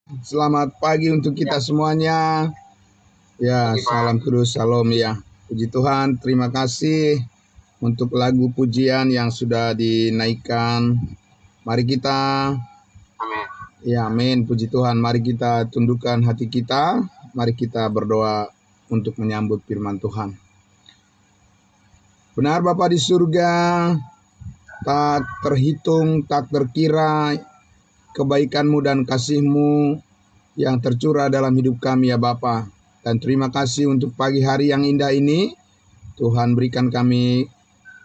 Selamat pagi untuk kita semuanya. Ya, salam kudus, salam ya. Puji Tuhan, terima kasih untuk lagu pujian yang sudah dinaikkan. Mari kita, ya amin, puji Tuhan. Mari kita tundukkan hati kita. Mari kita berdoa untuk menyambut firman Tuhan. Benar Bapa di surga, tak terhitung, tak terkira kebaikan-Mu dan kasih-Mu yang tercurah dalam hidup kami ya Bapa. Dan terima kasih untuk pagi hari yang indah ini. Tuhan berikan kami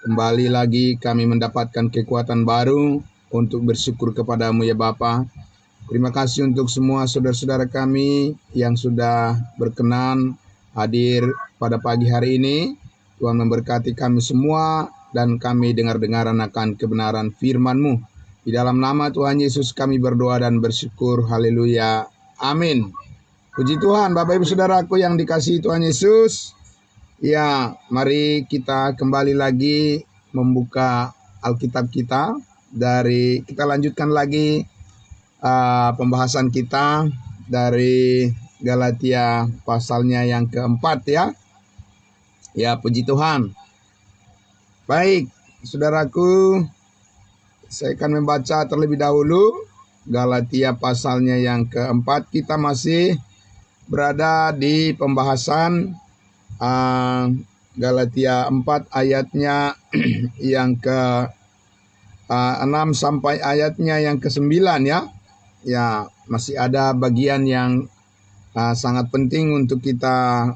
kembali lagi kami mendapatkan kekuatan baru untuk bersyukur kepadamu ya Bapa. Terima kasih untuk semua saudara-saudara kami yang sudah berkenan hadir pada pagi hari ini. Tuhan memberkati kami semua dan kami dengar-dengaran akan kebenaran firman-Mu. Di dalam nama Tuhan Yesus kami berdoa dan bersyukur. Haleluya. Amin. Puji Tuhan, Bapak Ibu Saudaraku yang dikasihi Tuhan Yesus. Ya, mari kita kembali lagi membuka Alkitab kita. Kita lanjutkan lagi pembahasan kita dari Galatia pasalnya yang keempat ya. Ya, puji Tuhan. Baik, saudaraku, saya akan membaca terlebih dahulu Galatia pasalnya yang keempat. Kita masih berada di pembahasan Galatia 4 ayatnya yang ke 6 sampai ayatnya yang ke 9 ya. Ya, masih ada bagian yang sangat penting untuk kita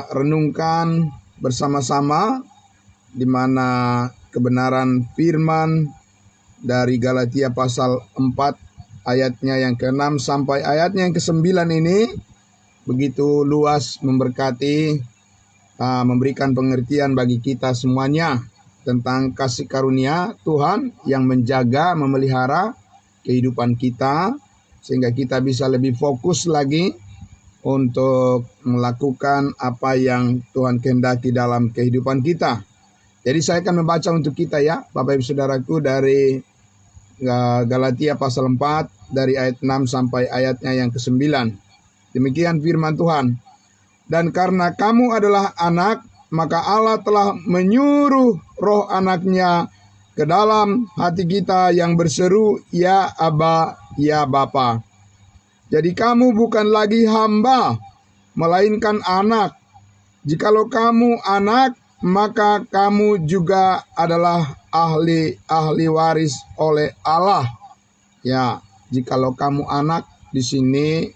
renungkan bersama-sama, di mana kebenaran firman dari Galatia pasal 4 ayatnya yang ke-6 sampai ayatnya yang ke-9 ini begitu luas memberkati, memberikan pengertian bagi kita semuanya tentang kasih karunia Tuhan yang menjaga, memelihara kehidupan kita, sehingga kita bisa lebih fokus lagi untuk melakukan apa yang Tuhan kehendaki dalam kehidupan kita. Jadi saya akan membaca untuk kita ya, Bapak Ibu Saudaraku, dari Galatia pasal 4 dari ayat 6 sampai ayatnya yang ke-9. Demikian firman Tuhan. Dan karena kamu adalah anak, maka Allah telah menyuruh roh anaknya ke dalam hati kita yang berseru, ya Aba, ya Bapa. Jadi kamu bukan lagi hamba, melainkan anak. Jikalau kamu anak, maka kamu juga adalah ahli waris oleh Allah. Ya, jikalau kamu anak, di sini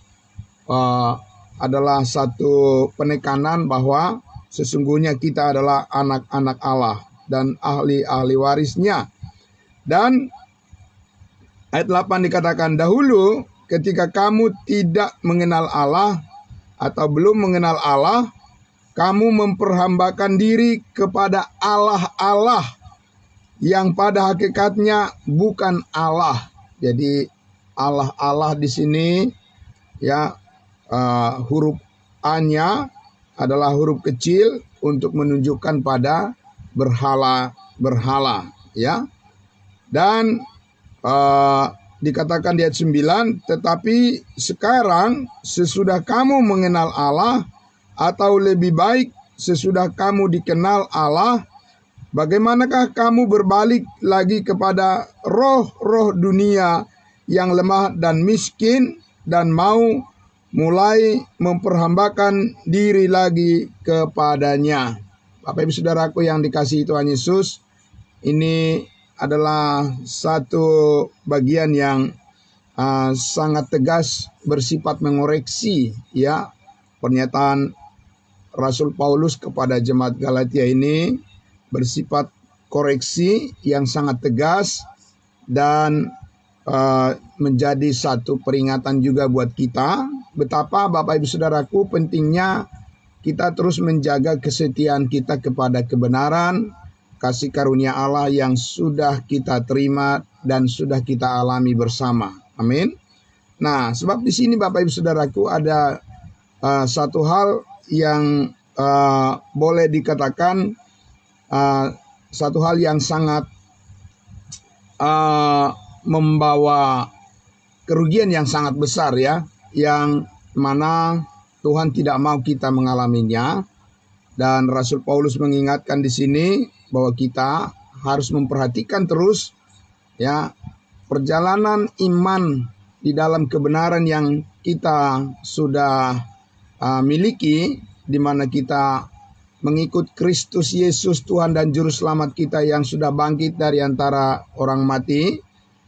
adalah satu penekanan bahwa sesungguhnya kita adalah anak-anak Allah dan ahli warisnya. Dan ayat 8 dikatakan, dahulu ketika kamu tidak mengenal Allah atau belum mengenal Allah, kamu memperhambakan diri kepada Allah yang pada hakikatnya bukan Allah. Jadi Allah di sini ya, huruf A-nya adalah huruf kecil untuk menunjukkan pada berhala ya. Dan dikatakan di ayat 9, tetapi sekarang sesudah kamu mengenal Allah, atau lebih baik sesudah kamu dikenal Allah, bagaimanakah kamu berbalik lagi kepada roh-roh dunia yang lemah dan miskin dan mau mulai memperhambakan diri lagi kepadanya. Bapak Ibu Saudaraku yang dikasihi Tuhan Yesus, ini adalah satu bagian yang sangat tegas bersifat mengoreksi ya. Pernyataan Rasul Paulus kepada jemaat Galatia ini bersifat koreksi yang sangat tegas dan menjadi satu peringatan juga buat kita betapa Bapak Ibu Saudaraku pentingnya kita terus menjaga kesetiaan kita kepada kebenaran, kasih karunia Allah yang sudah kita terima dan sudah kita alami bersama. Amin. Nah, sebab di sini Bapak Ibu Saudaraku ada satu hal yang boleh dikatakan satu hal yang sangat membawa kerugian yang sangat besar ya, yang mana Tuhan tidak mau kita mengalaminya. Dan Rasul Paulus mengingatkan di sini bahwa kita harus memperhatikan terus ya perjalanan iman di dalam kebenaran yang kita sudah miliki, di mana kita mengikut Kristus Yesus Tuhan dan Juru Selamat kita yang sudah bangkit dari antara orang mati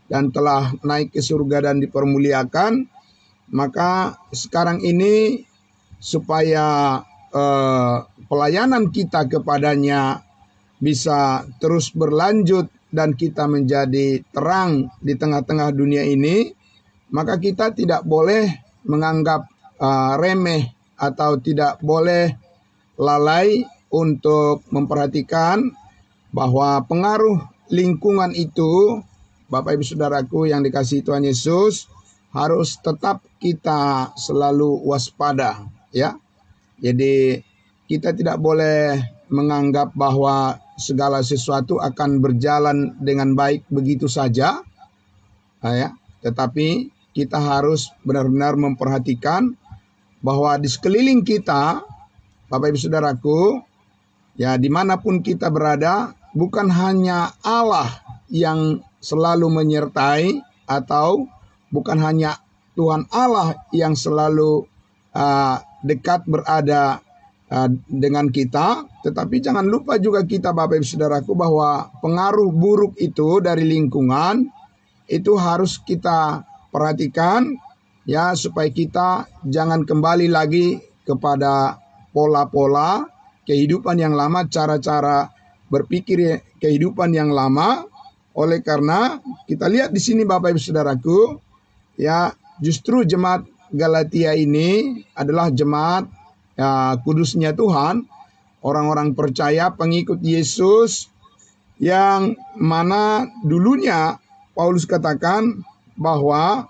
dan telah naik ke surga dan dipermuliakan. Maka sekarang ini supaya pelayanan kita kepadanya bisa terus berlanjut dan kita menjadi terang di tengah-tengah dunia ini, maka kita tidak boleh menganggap remeh atau tidak boleh lalai untuk memperhatikan bahwa pengaruh lingkungan itu, Bapak Ibu Saudaraku yang dikasihi Tuhan Yesus, harus tetap kita selalu waspada ya. Jadi kita tidak boleh menganggap bahwa segala sesuatu akan berjalan dengan baik begitu saja ya. Tetapi kita harus benar-benar memperhatikan bahwa di sekeliling kita, Bapak Ibu Saudaraku, ya dimanapun kita berada, bukan hanya Allah yang selalu menyertai atau bukan hanya Tuhan Allah yang selalu dekat berada dengan kita, tetapi jangan lupa juga kita Bapak Ibu Saudaraku bahwa pengaruh buruk itu dari lingkungan itu harus kita perhatikan ya, supaya kita jangan kembali lagi kepada pola-pola kehidupan yang lama, cara-cara berpikir kehidupan yang lama. Oleh karena kita lihat di sini Bapak Ibu Saudaraku, ya justru jemaat Galatia ini adalah jemaat kudusnya Tuhan, orang-orang percaya pengikut Yesus yang mana dulunya Paulus katakan bahwa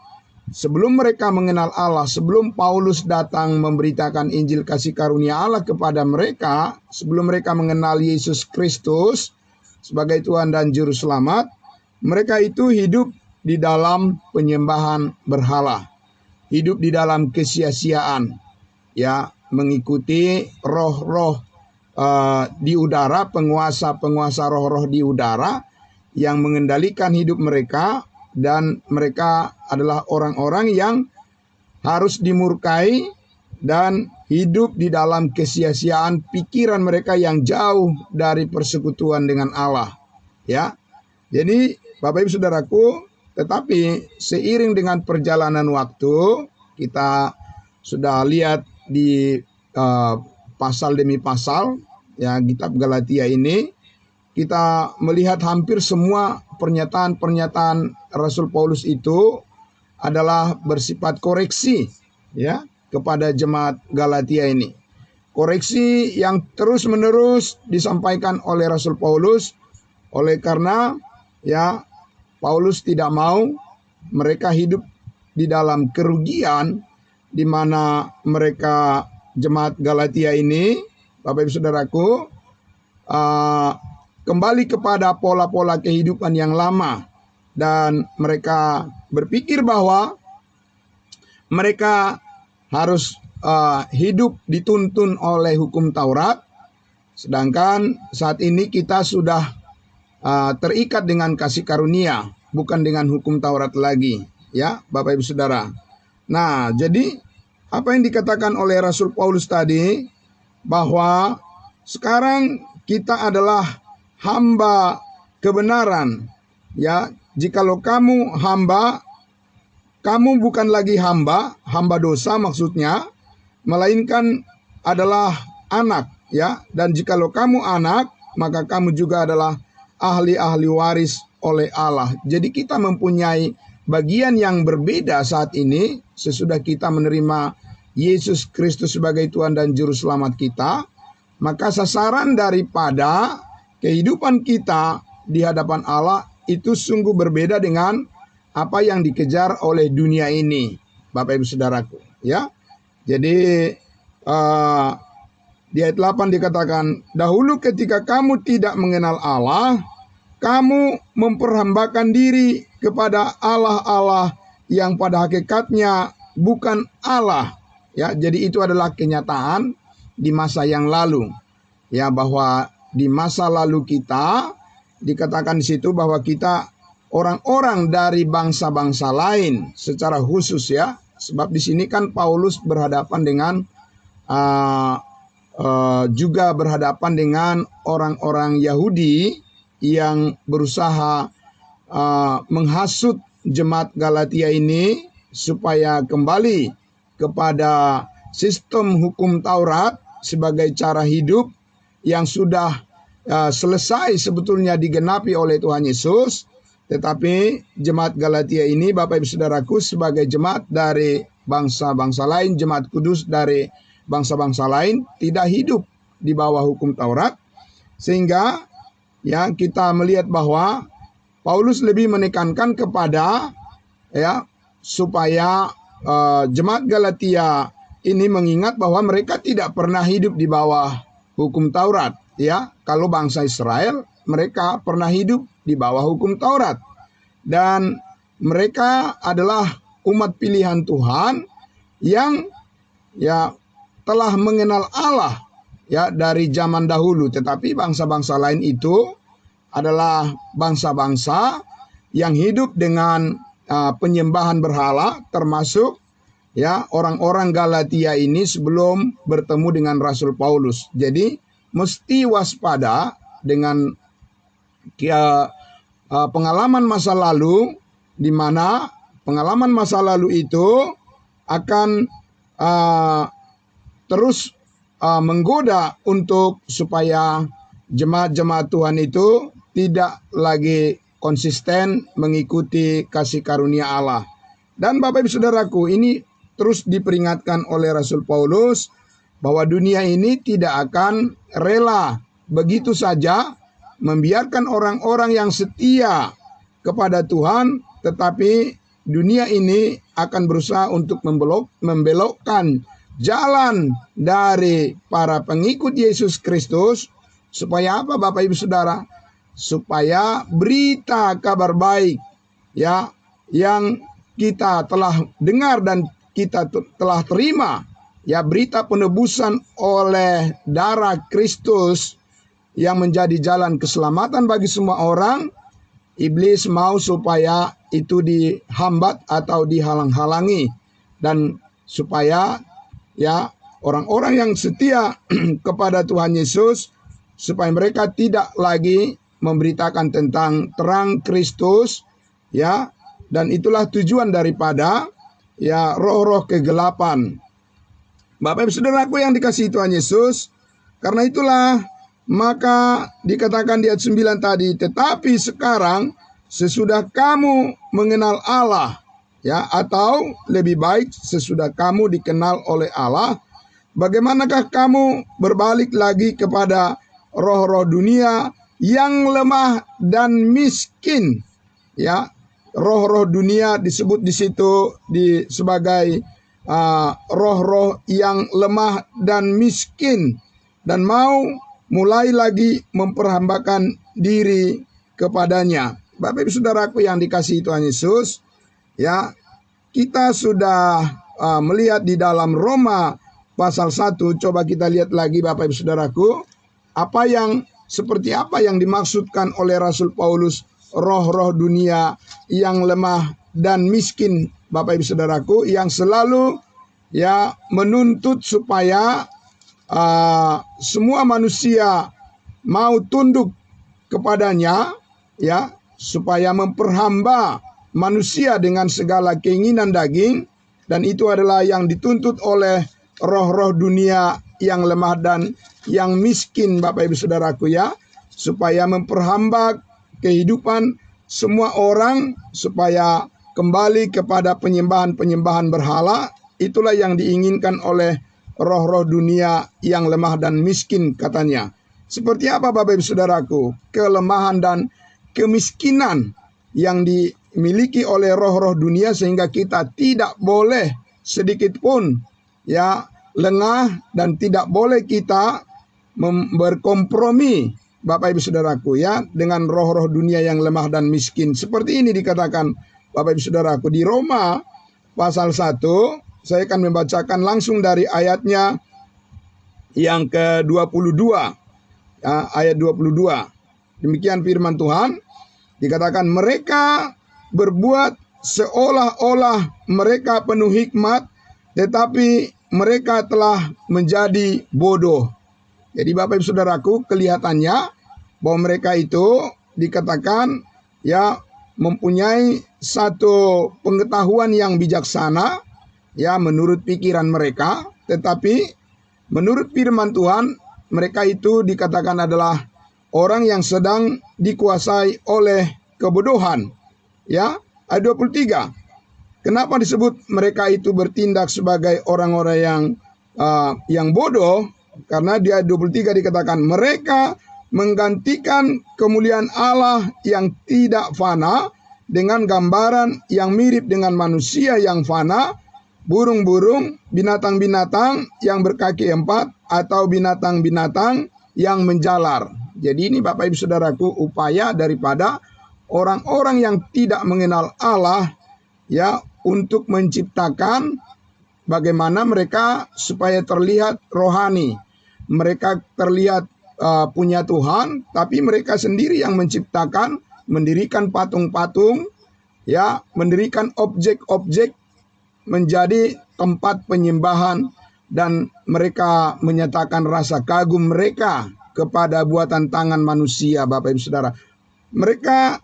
sebelum mereka mengenal Allah, sebelum Paulus datang memberitakan Injil kasih karunia Allah kepada mereka, sebelum mereka mengenal Yesus Kristus sebagai Tuhan dan Juru Selamat, mereka itu hidup di dalam penyembahan berhala, hidup di dalam kesia-siaan, ya mengikuti roh-roh di udara, penguasa-penguasa roh-roh di udara yang mengendalikan hidup mereka, dan mereka adalah orang-orang yang harus dimurkai dan hidup di dalam kesia-siaan pikiran mereka yang jauh dari persekutuan dengan Allah. Ya, jadi Bapak Ibu Saudaraku, tetapi seiring dengan perjalanan waktu, kita sudah lihat di pasal demi pasal ya kitab Galatia ini, kita melihat hampir semua pernyataan-pernyataan Rasul Paulus itu adalah bersifat koreksi ya kepada jemaat Galatia ini. Koreksi yang terus-menerus disampaikan oleh Rasul Paulus, oleh karena ya Paulus tidak mau mereka hidup di dalam kerugian, di mana mereka jemaat Galatia ini, Bapak Ibu Saudaraku, kembali kepada pola-pola kehidupan yang lama, dan mereka berpikir bahwa mereka harus hidup dituntun oleh hukum Taurat, sedangkan saat ini kita sudah terikat dengan kasih karunia, bukan dengan hukum Taurat lagi, ya Bapak Ibu Saudara. Nah, jadi apa yang dikatakan oleh Rasul Paulus tadi, bahwa sekarang kita adalah hamba kebenaran. Ya, jikalau kamu hamba, kamu bukan lagi hamba dosa maksudnya, melainkan adalah anak, ya. Dan jikalau kamu anak, maka kamu juga adalah ahli-ahli waris oleh Allah. Jadi kita mempunyai bagian yang berbeda saat ini sesudah kita menerima Yesus Kristus sebagai Tuhan dan Juru Selamat kita. Maka sasaran daripada kehidupan kita di hadapan Allah itu sungguh berbeda dengan apa yang dikejar oleh dunia ini, Bapak Ibu Saudaraku, ya. Jadi di ayat 8 dikatakan, dahulu ketika kamu tidak mengenal Allah, kamu memperhambakan diri kepada Allah-Allah yang pada hakikatnya bukan Allah. Ya, jadi itu adalah kenyataan di masa yang lalu. Ya, bahwa di masa lalu kita dikatakan di situ bahwa kita orang-orang dari bangsa-bangsa lain secara khusus ya. Sebab di sini kan Paulus berhadapan dengan juga berhadapan dengan orang-orang Yahudi yang berusaha menghasut jemaat Galatia ini supaya kembali kepada sistem hukum Taurat sebagai cara hidup yang sudah selesai sebetulnya digenapi oleh Tuhan Yesus. Tetapi jemaat Galatia ini, Bapak Ibu Saudaraku, sebagai jemaat dari bangsa-bangsa lain, jemaat kudus dari bangsa-bangsa lain, tidak hidup di bawah hukum Taurat. Sehingga ya kita melihat bahwa Paulus lebih menekankan kepada ya supaya jemaat Galatia ini mengingat bahwa mereka tidak pernah hidup di bawah hukum Taurat. Ya, kalau bangsa Israel mereka pernah hidup di bawah hukum Taurat, dan mereka adalah umat pilihan Tuhan yang ya telah mengenal Allah ya dari zaman dahulu. Tetapi bangsa-bangsa lain itu adalah bangsa-bangsa yang hidup dengan penyembahan berhala, termasuk ya orang-orang Galatia ini sebelum bertemu dengan Rasul Paulus. Jadi mesti waspada dengan pengalaman masa lalu, di mana pengalaman masa lalu itu akan terus menggoda untuk supaya jemaat-jemaat Tuhan itu tidak lagi konsisten mengikuti kasih karunia Allah. Dan Bapak Ibu Saudaraku, ini terus diperingatkan oleh Rasul Paulus bahwa dunia ini tidak akan rela begitu saja membiarkan orang-orang yang setia kepada Tuhan, tetapi dunia ini akan berusaha untuk membelokkan jalan dari para pengikut Yesus Kristus. Supaya apa Bapak Ibu Saudara? Supaya berita kabar baik ya yang kita telah dengar dan kita telah terima, ya berita penebusan oleh darah Kristus yang menjadi jalan keselamatan bagi semua orang, iblis mau supaya itu dihambat atau dihalang-halangi, dan supaya ya orang-orang yang setia kepada Tuhan Yesus supaya mereka tidak lagi memberitakan tentang terang Kristus ya, dan itulah tujuan daripada ya roh-roh kegelapan. Bapak Ibu Saudaraku yang dikasihi Tuhan Yesus, karena itulah maka dikatakan di ayat 9 tadi, tetapi sekarang sesudah kamu mengenal Allah ya, atau lebih baik sesudah kamu dikenal oleh Allah, bagaimanakah kamu berbalik lagi kepada roh-roh dunia yang lemah dan miskin ya. Roh-roh dunia disebut di situ sebagai roh-roh yang lemah dan miskin, dan mau mulai lagi memperhambakan diri kepadanya. Bapak Ibu Saudaraku yang dikasihi Tuhan Yesus, ya kita sudah melihat di dalam Roma pasal 1. Coba kita lihat lagi Bapak Ibu Saudaraku, seperti apa yang dimaksudkan oleh Rasul Paulus roh-roh dunia yang lemah dan miskin, Bapak Ibu Saudaraku, yang selalu ya menuntut supaya semua manusia mau tunduk kepadanya ya, supaya memperhamba manusia dengan segala keinginan daging, dan itu adalah yang dituntut oleh roh-roh dunia yang lemah dan yang miskin, Bapak Ibu Saudaraku ya, supaya memperhamba kehidupan semua orang supaya kembali kepada penyembahan-penyembahan berhala. Itulah yang diinginkan oleh roh-roh dunia yang lemah dan miskin katanya. Seperti apa Bapak Ibu Saudaraku? Kelemahan dan kemiskinan yang dimiliki oleh roh-roh dunia sehingga kita tidak boleh sedikit pun ya lengah, dan tidak boleh kita berkompromi Bapak Ibu Saudaraku ya dengan roh-roh dunia yang lemah dan miskin. Seperti ini dikatakan Bapak Ibu Saudaraku, di Roma pasal 1, saya akan membacakan langsung dari ayatnya yang ke-22, ayat 22. Demikian firman Tuhan, dikatakan mereka berbuat seolah-olah mereka penuh hikmat, tetapi mereka telah menjadi bodoh. Jadi Bapak Ibu Saudaraku, kelihatannya bahwa mereka itu dikatakan ya mempunyai satu pengetahuan yang bijaksana ya menurut pikiran mereka, tetapi menurut firman Tuhan mereka itu dikatakan adalah orang yang sedang dikuasai oleh kebodohan. Ya, ayat 23. Kenapa disebut mereka itu bertindak sebagai orang-orang yang bodoh? Karena di ayat 23 dikatakan mereka menggantikan kemuliaan Allah yang tidak fana dengan gambaran yang mirip dengan manusia yang fana, burung-burung, binatang-binatang yang berkaki 4, atau binatang-binatang yang menjalar. Jadi ini Bapak Ibu Saudaraku, upaya daripada orang-orang yang tidak mengenal Allah ya untuk menciptakan bagaimana mereka supaya terlihat rohani. Mereka terlihat punya Tuhan, tapi mereka sendiri yang menciptakan, mendirikan patung-patung, ya, mendirikan objek-objek menjadi tempat penyembahan, dan mereka menyatakan rasa kagum mereka kepada buatan tangan manusia. Bapak Ibu Saudara, mereka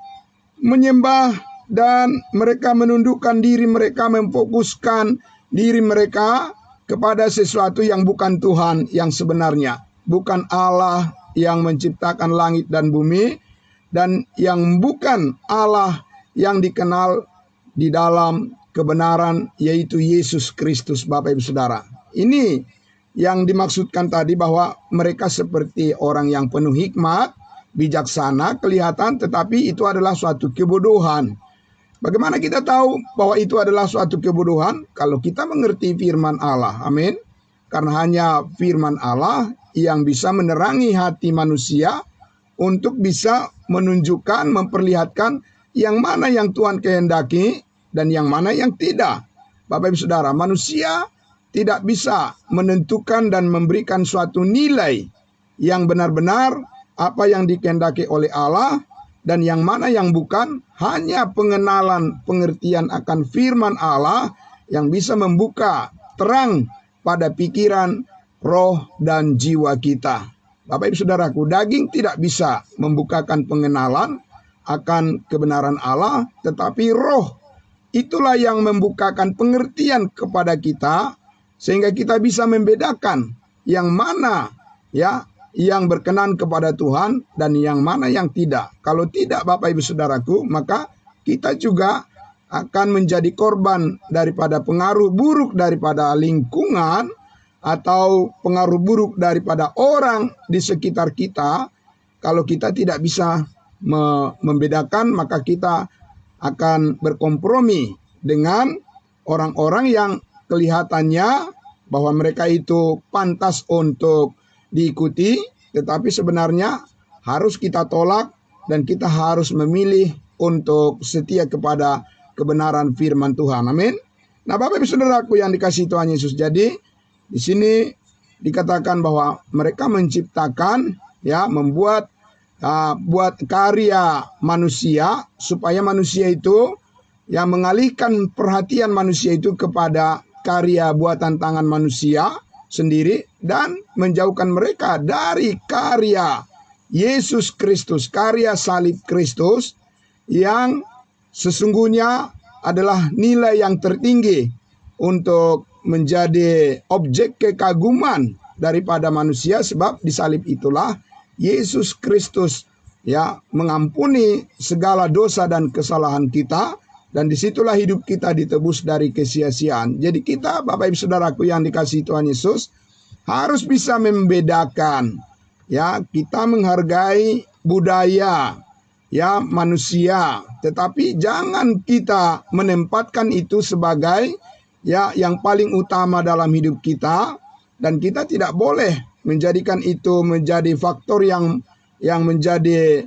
menyembah dan mereka menundukkan diri mereka, memfokuskan diri mereka kepada sesuatu yang bukan Tuhan yang sebenarnya, bukan Allah yang menciptakan langit dan bumi, dan yang bukan Allah yang dikenal di dalam kebenaran, yaitu Yesus Kristus. Bapak Ibu Saudara, ini yang dimaksudkan tadi bahwa mereka seperti orang yang penuh hikmat, bijaksana, kelihatan, tetapi itu adalah suatu kebodohan. Bagaimana kita tahu bahwa itu adalah suatu kebodohan? Kalau kita mengerti firman Allah, amin. Karena hanya firman Allah yang bisa menerangi hati manusia untuk bisa menunjukkan, memperlihatkan yang mana yang Tuhan kehendaki dan yang mana yang tidak. Bapak Ibu Saudara, manusia tidak bisa menentukan dan memberikan suatu nilai yang benar-benar apa yang dikehendaki oleh Allah dan yang mana yang bukan. Hanya pengenalan, pengertian akan firman Allah yang bisa membuka terang pada pikiran, roh, dan jiwa kita. Bapak Ibu Saudaraku, daging tidak bisa membukakan pengenalan akan kebenaran Allah, tetapi roh itulah yang membukakan pengertian kepada kita, sehingga kita bisa membedakan yang mana ya yang berkenan kepada Tuhan dan yang mana yang tidak. Kalau tidak, Bapak Ibu Saudaraku, maka kita juga akan menjadi korban daripada pengaruh buruk daripada lingkungan atau pengaruh buruk daripada orang di sekitar kita. Kalau kita tidak bisa membedakan, maka kita akan berkompromi dengan orang-orang yang kelihatannya bahwa mereka itu pantas untuk diikuti, tetapi sebenarnya harus kita tolak dan kita harus memilih untuk setia kepada kebenaran firman Tuhan. Amin. Nah, Bapak Ibu Saudaraku yang dikasihi Tuhan Yesus, jadi di sini dikatakan bahwa mereka menciptakan ya membuat buat karya manusia supaya manusia itu yang mengalihkan perhatian manusia itu kepada karya buatan tangan manusia sendiri dan menjauhkan mereka dari karya Yesus Kristus, karya salib Kristus yang sesungguhnya adalah nilai yang tertinggi untuk menjadi objek kekaguman daripada manusia, sebab di salib itulah Yesus Kristus ya mengampuni segala dosa dan kesalahan kita, dan disitulah hidup kita ditebus dari kesia-siaan. Jadi kita, Bapak Ibu Saudaraku yang dikasihi Tuhan Yesus, harus bisa membedakan ya, kita menghargai budaya ya manusia, tetapi jangan kita menempatkan itu sebagai ya yang paling utama dalam hidup kita, dan kita tidak boleh menjadikan itu menjadi faktor yang menjadi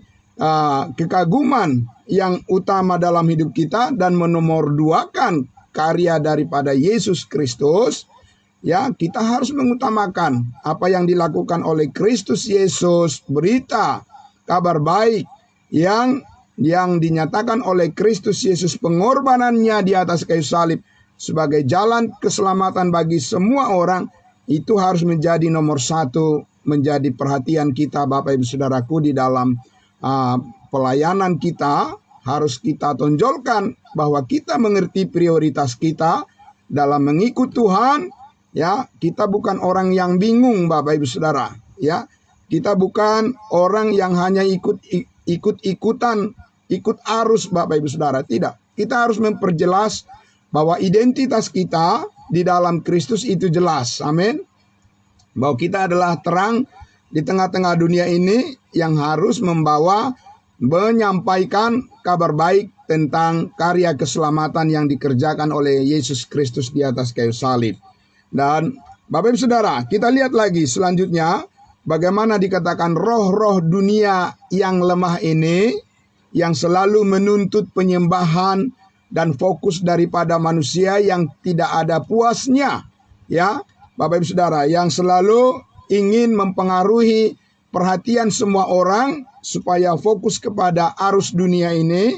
kekaguman yang utama dalam hidup kita dan menomorduakan karya daripada Yesus Kristus, ya, kita harus mengutamakan apa yang dilakukan oleh Kristus Yesus, berita kabar baik yang dinyatakan oleh Kristus Yesus, pengorbanannya di atas kayu salib sebagai jalan keselamatan bagi semua orang. Itu harus menjadi nomor satu, menjadi perhatian kita, Bapak Ibu Saudaraku, di dalam pelayanan kita. Harus kita tonjolkan bahwa kita mengerti prioritas kita dalam mengikut Tuhan. Ya, kita bukan orang yang bingung, Bapak Ibu Saudara. Ya, kita bukan orang yang hanya ikut-ikutan, ikut arus, Bapak Ibu Saudara. Tidak, kita harus memperjelas bahwa identitas kita di dalam Kristus itu jelas. Amin. Bahwa kita adalah terang di tengah-tengah dunia ini yang harus menyampaikan kabar baik tentang karya keselamatan yang dikerjakan oleh Yesus Kristus di atas kayu salib. Dan Bapak Ibu Saudara, kita lihat lagi selanjutnya bagaimana dikatakan roh-roh dunia yang lemah ini, yang selalu menuntut penyembahan dan fokus daripada manusia yang tidak ada puasnya. Ya, Bapak Ibu Saudara, yang selalu ingin mempengaruhi perhatian semua orang supaya fokus kepada arus dunia ini.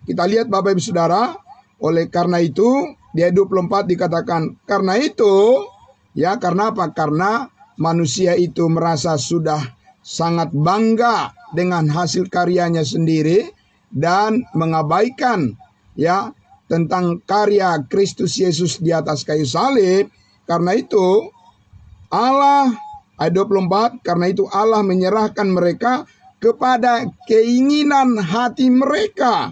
Kita lihat Bapak Ibu Saudara, oleh karena itu di ayat 24 dikatakan, karena itu, ya, karena apa? Karena manusia itu merasa sudah sangat bangga dengan hasil karyanya sendiri dan mengabaikan, ya, tentang karya Kristus Yesus di atas kayu salib. Karena itu Allah, ayat 24, karena itu Allah menyerahkan mereka kepada keinginan hati mereka.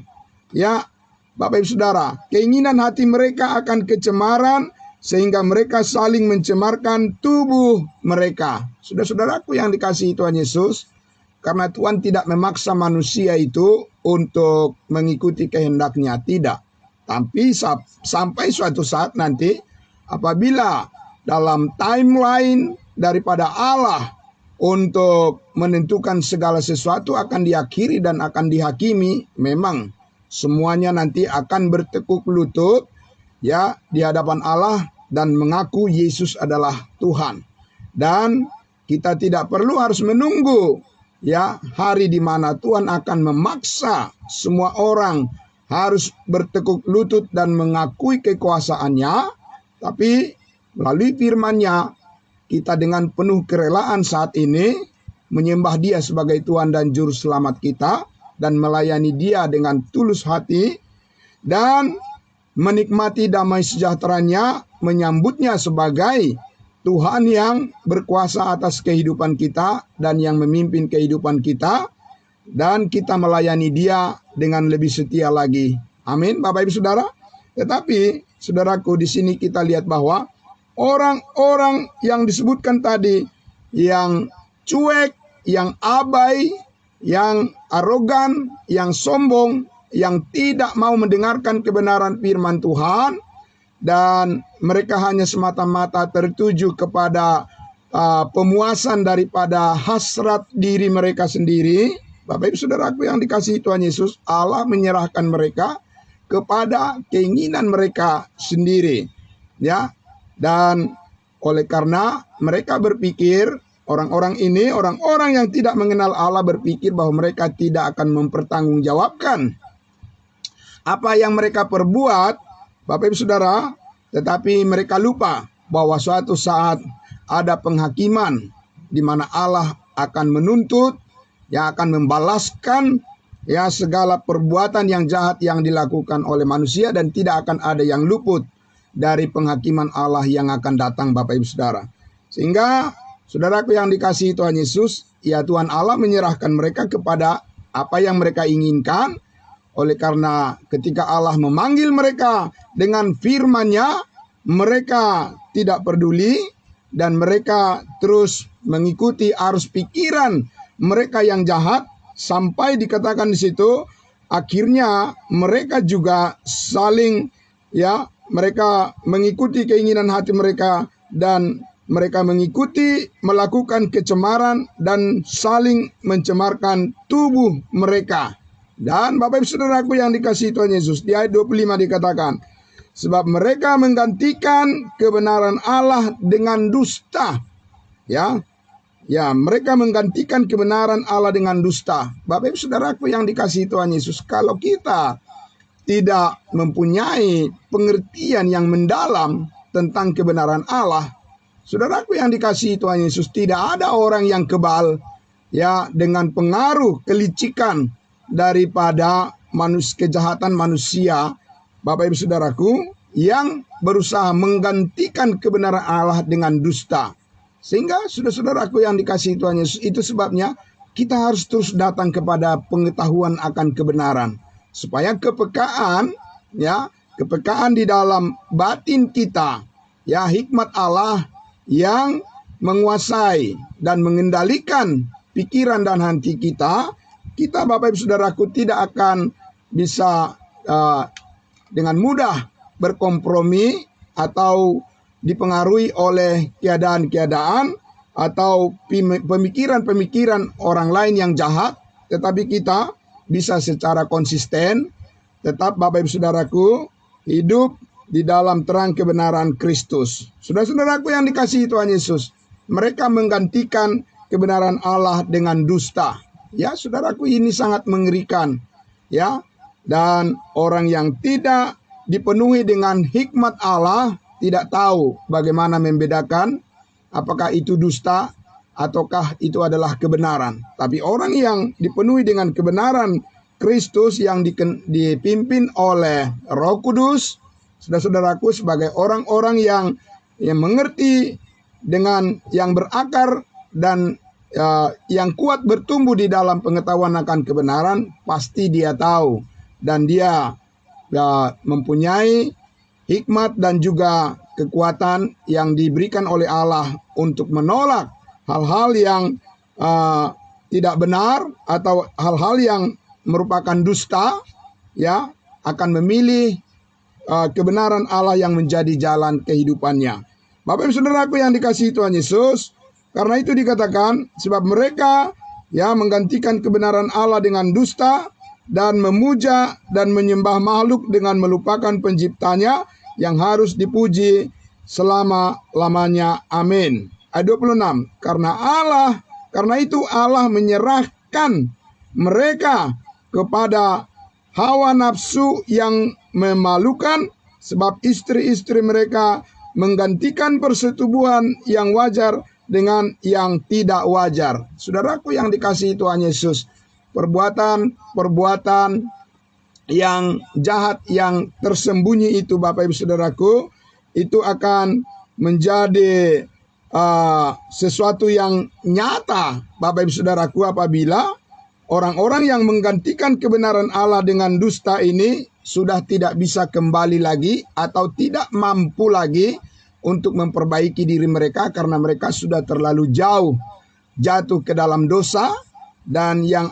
Ya, Bapak Ibu Saudara, keinginan hati mereka akan kecemaran sehingga mereka saling mencemarkan tubuh mereka. Saudara-saudaraku yang dikasihi Tuhan Yesus, karena Tuhan tidak memaksa manusia itu untuk mengikuti kehendaknya, tidak. Tapi sampai suatu saat nanti, apabila dalam timeline daripada Allah untuk menentukan segala sesuatu akan diakhiri dan akan dihakimi, memang semuanya nanti akan bertekuk lutut, ya, di hadapan Allah dan mengaku Yesus adalah Tuhan. Dan kita tidak perlu harus menunggu, ya, hari di mana Tuhan akan memaksa semua orang harus bertekuk lutut dan mengakui kekuasaannya, tapi melalui firman-Nya kita dengan penuh kerelaan saat ini menyembah Dia sebagai Tuhan dan Juru Selamat kita dan melayani Dia dengan tulus hati dan menikmati damai sejahtera-Nya, menyambutnya sebagai Tuhan yang berkuasa atas kehidupan kita dan yang memimpin kehidupan kita, dan kita melayani Dia dengan lebih setia lagi. Amin, Bapak Ibu Saudara. Tetapi saudaraku, di sini kita lihat bahwa orang-orang yang disebutkan tadi, yang cuek, yang abai, yang arogan, yang sombong, yang tidak mau mendengarkan kebenaran firman Tuhan, dan mereka hanya semata-mata tertuju kepada pemuasan daripada hasrat diri mereka sendiri. Bapak Ibu Saudaraku yang dikasihi Tuhan Yesus, Allah menyerahkan mereka kepada keinginan mereka sendiri, ya. Dan oleh karena mereka berpikir, orang-orang ini, orang-orang yang tidak mengenal Allah berpikir bahwa mereka tidak akan mempertanggungjawabkan apa yang mereka perbuat, Bapak Ibu Saudara, tetapi mereka lupa bahwa suatu saat ada penghakiman di mana Allah akan menuntut, yang akan membalaskan, ya, segala perbuatan yang jahat yang dilakukan oleh manusia, dan tidak akan ada yang luput dari penghakiman Allah yang akan datang, Bapak Ibu Saudara. Sehingga saudaraku yang dikasihi Tuhan Yesus, ya, Tuhan Allah menyerahkan mereka kepada apa yang mereka inginkan. Oleh karena ketika Allah memanggil mereka dengan firman-Nya, mereka tidak peduli dan mereka terus mengikuti arus pikiran mereka yang jahat, sampai dikatakan di situ akhirnya mereka juga saling, ya, mereka mengikuti keinginan hati mereka dan mereka mengikuti, melakukan kecemaran, dan saling mencemarkan tubuh mereka. Dan Bapak Ibu Saudaraku yang dikasihi Tuhan Yesus, di ayat 25 dikatakan, sebab mereka menggantikan kebenaran Allah dengan dusta. Ya, mereka menggantikan kebenaran Allah dengan dusta. Bapak Ibu Saudaraku yang dikasihi Tuhan Yesus, kalau kita tidak mempunyai pengertian yang mendalam tentang kebenaran Allah, saudaraku yang dikasihi Tuhan Yesus, tidak ada orang yang kebal dengan pengaruh kelicikan daripada kejahatan manusia, Bapak Ibu Saudaraku, yang berusaha menggantikan kebenaran Allah dengan dusta. Sehingga saudara-saudaraku yang dikasihi Tuhan Yesus, itu sebabnya kita harus terus datang kepada pengetahuan akan kebenaran, supaya kepekaan di dalam batin kita, hikmat Allah yang menguasai dan mengendalikan pikiran dan hati kita Bapak Ibu Saudaraku tidak akan bisa dengan mudah berkompromi atau dipengaruhi oleh keadaan-keadaan atau pemikiran-pemikiran orang lain yang jahat, tetapi kita bisa secara konsisten tetap Bapak Ibu Saudaraku hidup di dalam terang kebenaran Kristus. Saudara-saudaraku yang dikasihi Tuhan Yesus, mereka menggantikan kebenaran Allah dengan dusta. Ya, saudaraku, ini sangat mengerikan. Dan orang yang tidak dipenuhi dengan hikmat Allah tidak tahu bagaimana membedakan apakah itu dusta ataukah itu adalah kebenaran. Tapi orang yang dipenuhi dengan kebenaran Kristus yang dipimpin oleh Roh Kudus, saudara-saudaraku, sebagai orang-orang yang mengerti dengan yang berakar dan yang kuat bertumbuh di dalam pengetahuan akan kebenaran, pasti dia tahu dan dia mempunyai hikmat dan juga kekuatan yang diberikan oleh Allah untuk menolak hal-hal yang tidak benar atau hal-hal yang merupakan dusta, akan memilih kebenaran Allah yang menjadi jalan kehidupannya. Bapak Ibu Saudaraku yang dikasihi Tuhan Yesus, karena itu dikatakan sebab mereka menggantikan kebenaran Allah dengan dusta dan memuja dan menyembah makhluk dengan melupakan penciptanya yang harus dipuji selama-lamanya. Amin. Ayat 26. Karena itu Allah menyerahkan mereka kepada hawa nafsu yang memalukan, sebab istri-istri mereka menggantikan persetubuhan yang wajar dengan yang tidak wajar. Saudaraku yang dikasihi Tuhan Yesus, perbuatan yang jahat yang tersembunyi itu, Bapak Ibu Saudaraku, itu akan menjadi sesuatu yang nyata, Bapak Ibu Saudaraku, apabila orang-orang yang menggantikan kebenaran Allah dengan dusta ini sudah tidak bisa kembali lagi atau tidak mampu lagi untuk memperbaiki diri mereka karena mereka sudah terlalu jauh jatuh ke dalam dosa, dan yang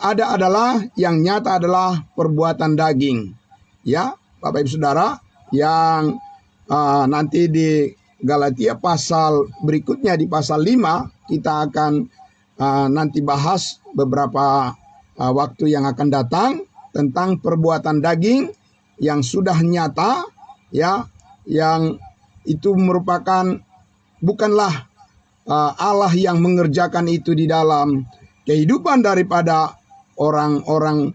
nyata adalah perbuatan daging. Ya, Bapak Ibu Saudara, yang nanti di Galatia pasal berikutnya, di pasal 5, kita akan nanti bahas beberapa waktu yang akan datang tentang perbuatan daging yang sudah nyata, yang itu merupakan bukanlah Allah yang mengerjakan itu di dalam kehidupan daripada orang-orang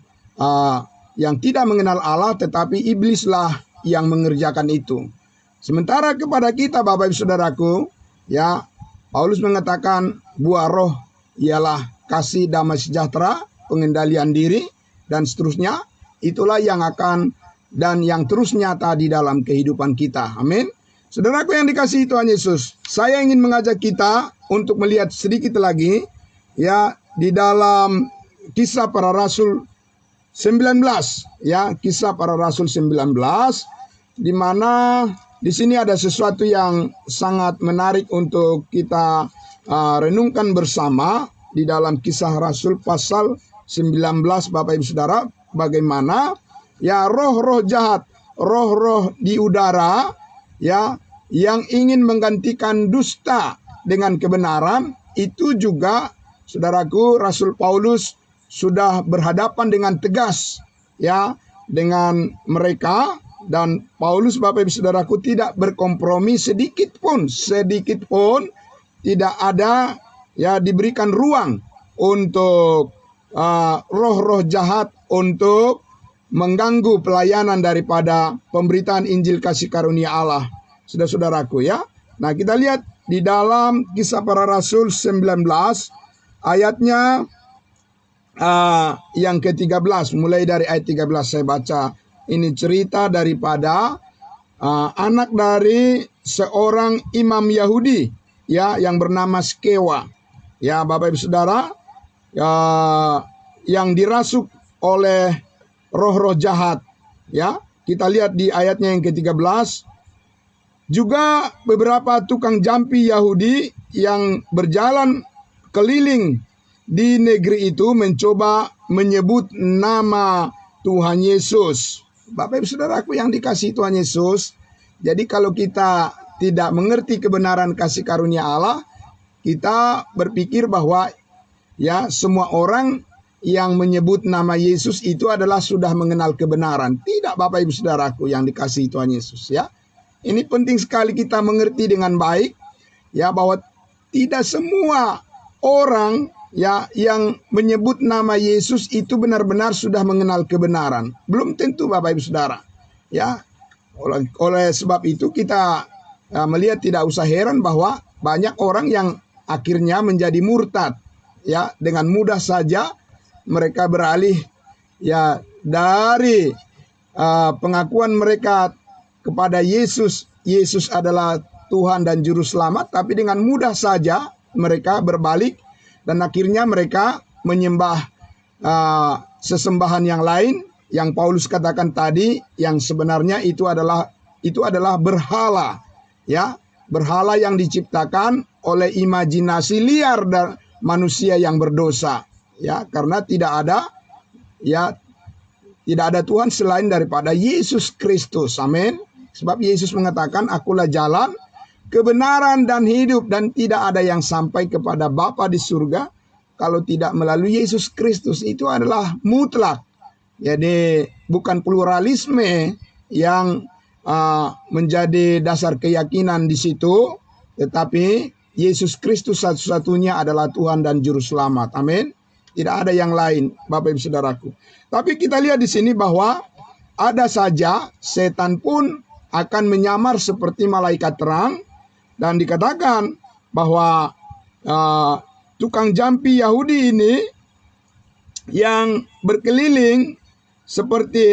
yang tidak mengenal Allah, tetapi iblislah yang mengerjakan itu. Sementara kepada kita, Bapak Ibu Saudaraku, Paulus mengatakan buah roh ialah kasih, damai sejahtera, pengendalian diri, dan seterusnya. Itulah yang akan dan yang terus nyata di dalam kehidupan kita. Amin. Saudaraku yang dikasihi Tuhan Yesus, saya ingin mengajak kita untuk melihat sedikit lagi di dalam Kisah Para Rasul 19, Kisah Para Rasul 19, di mana di sini ada sesuatu yang sangat menarik untuk kita renungkan bersama di dalam Kisah Rasul pasal 19, Bapak Ibu Saudara, bagaimana roh-roh jahat, roh-roh di udara yang ingin menggantikan dusta dengan kebenaran, itu juga saudaraku Rasul Paulus sudah berhadapan dengan tegas ya dengan mereka, dan Paulus Bapak Ibu Saudaraku tidak berkompromi sedikit pun tidak ada ya diberikan ruang untuk roh-roh jahat untuk mengganggu pelayanan daripada pemberitaan Injil kasih karunia Allah. Saudara-saudaraku ya. Nah, kita lihat di dalam Kisah Para Rasul 19 ayatnya yang ke-13, mulai dari ayat 13 saya baca. Ini cerita daripada anak dari seorang imam Yahudi ya yang bernama Skewa. Ya, Bapak Ibu Saudara, yang dirasuk oleh roh-roh jahat. Ya, kita lihat di ayatnya yang ke-13. Juga beberapa tukang jampi Yahudi yang berjalan keliling di negeri itu mencoba menyebut nama Tuhan Yesus. Bapak Ibu Saudaraku yang dikasihi Tuhan Yesus, jadi kalau kita tidak mengerti kebenaran kasih karunia Allah, kita berpikir bahwa ya semua orang yang menyebut nama Yesus itu adalah sudah mengenal kebenaran. Tidak, Bapak Ibu Saudaraku yang dikasihi Tuhan Yesus ya. Ini penting sekali kita mengerti dengan baik ya, bahwa tidak semua orang ya yang menyebut nama Yesus itu benar-benar sudah mengenal kebenaran. Belum tentu, Bapak Ibu Saudara. Ya, oleh sebab itu kita melihat tidak usah heran bahwa banyak orang yang akhirnya menjadi murtad. Ya, dengan mudah saja mereka beralih ya dari pengakuan mereka kepada Yesus adalah Tuhan dan Juru Selamat, tapi dengan mudah saja mereka berbalik dan akhirnya mereka menyembah sesembahan yang lain yang Paulus katakan tadi, yang sebenarnya itu adalah berhala, ya, berhala yang diciptakan oleh imajinasi liar dan manusia yang berdosa, ya, karena tidak ada Tuhan selain daripada Yesus Kristus. Amin. Sebab Yesus mengatakan, akulah jalan, kebenaran dan hidup, dan tidak ada yang sampai kepada Bapa di surga kalau tidak melalui Yesus Kristus. Itu adalah mutlak. Jadi bukan pluralisme yang menjadi dasar keyakinan di situ, tetapi Yesus Kristus satu-satunya adalah Tuhan dan Juru Selamat. Amin. Tidak ada yang lain, Bapak Ibu Saudaraku. Tapi kita lihat di sini bahwa ada saja setan pun akan menyamar seperti malaikat terang, dan dikatakan bahwa tukang jampi Yahudi ini yang berkeliling seperti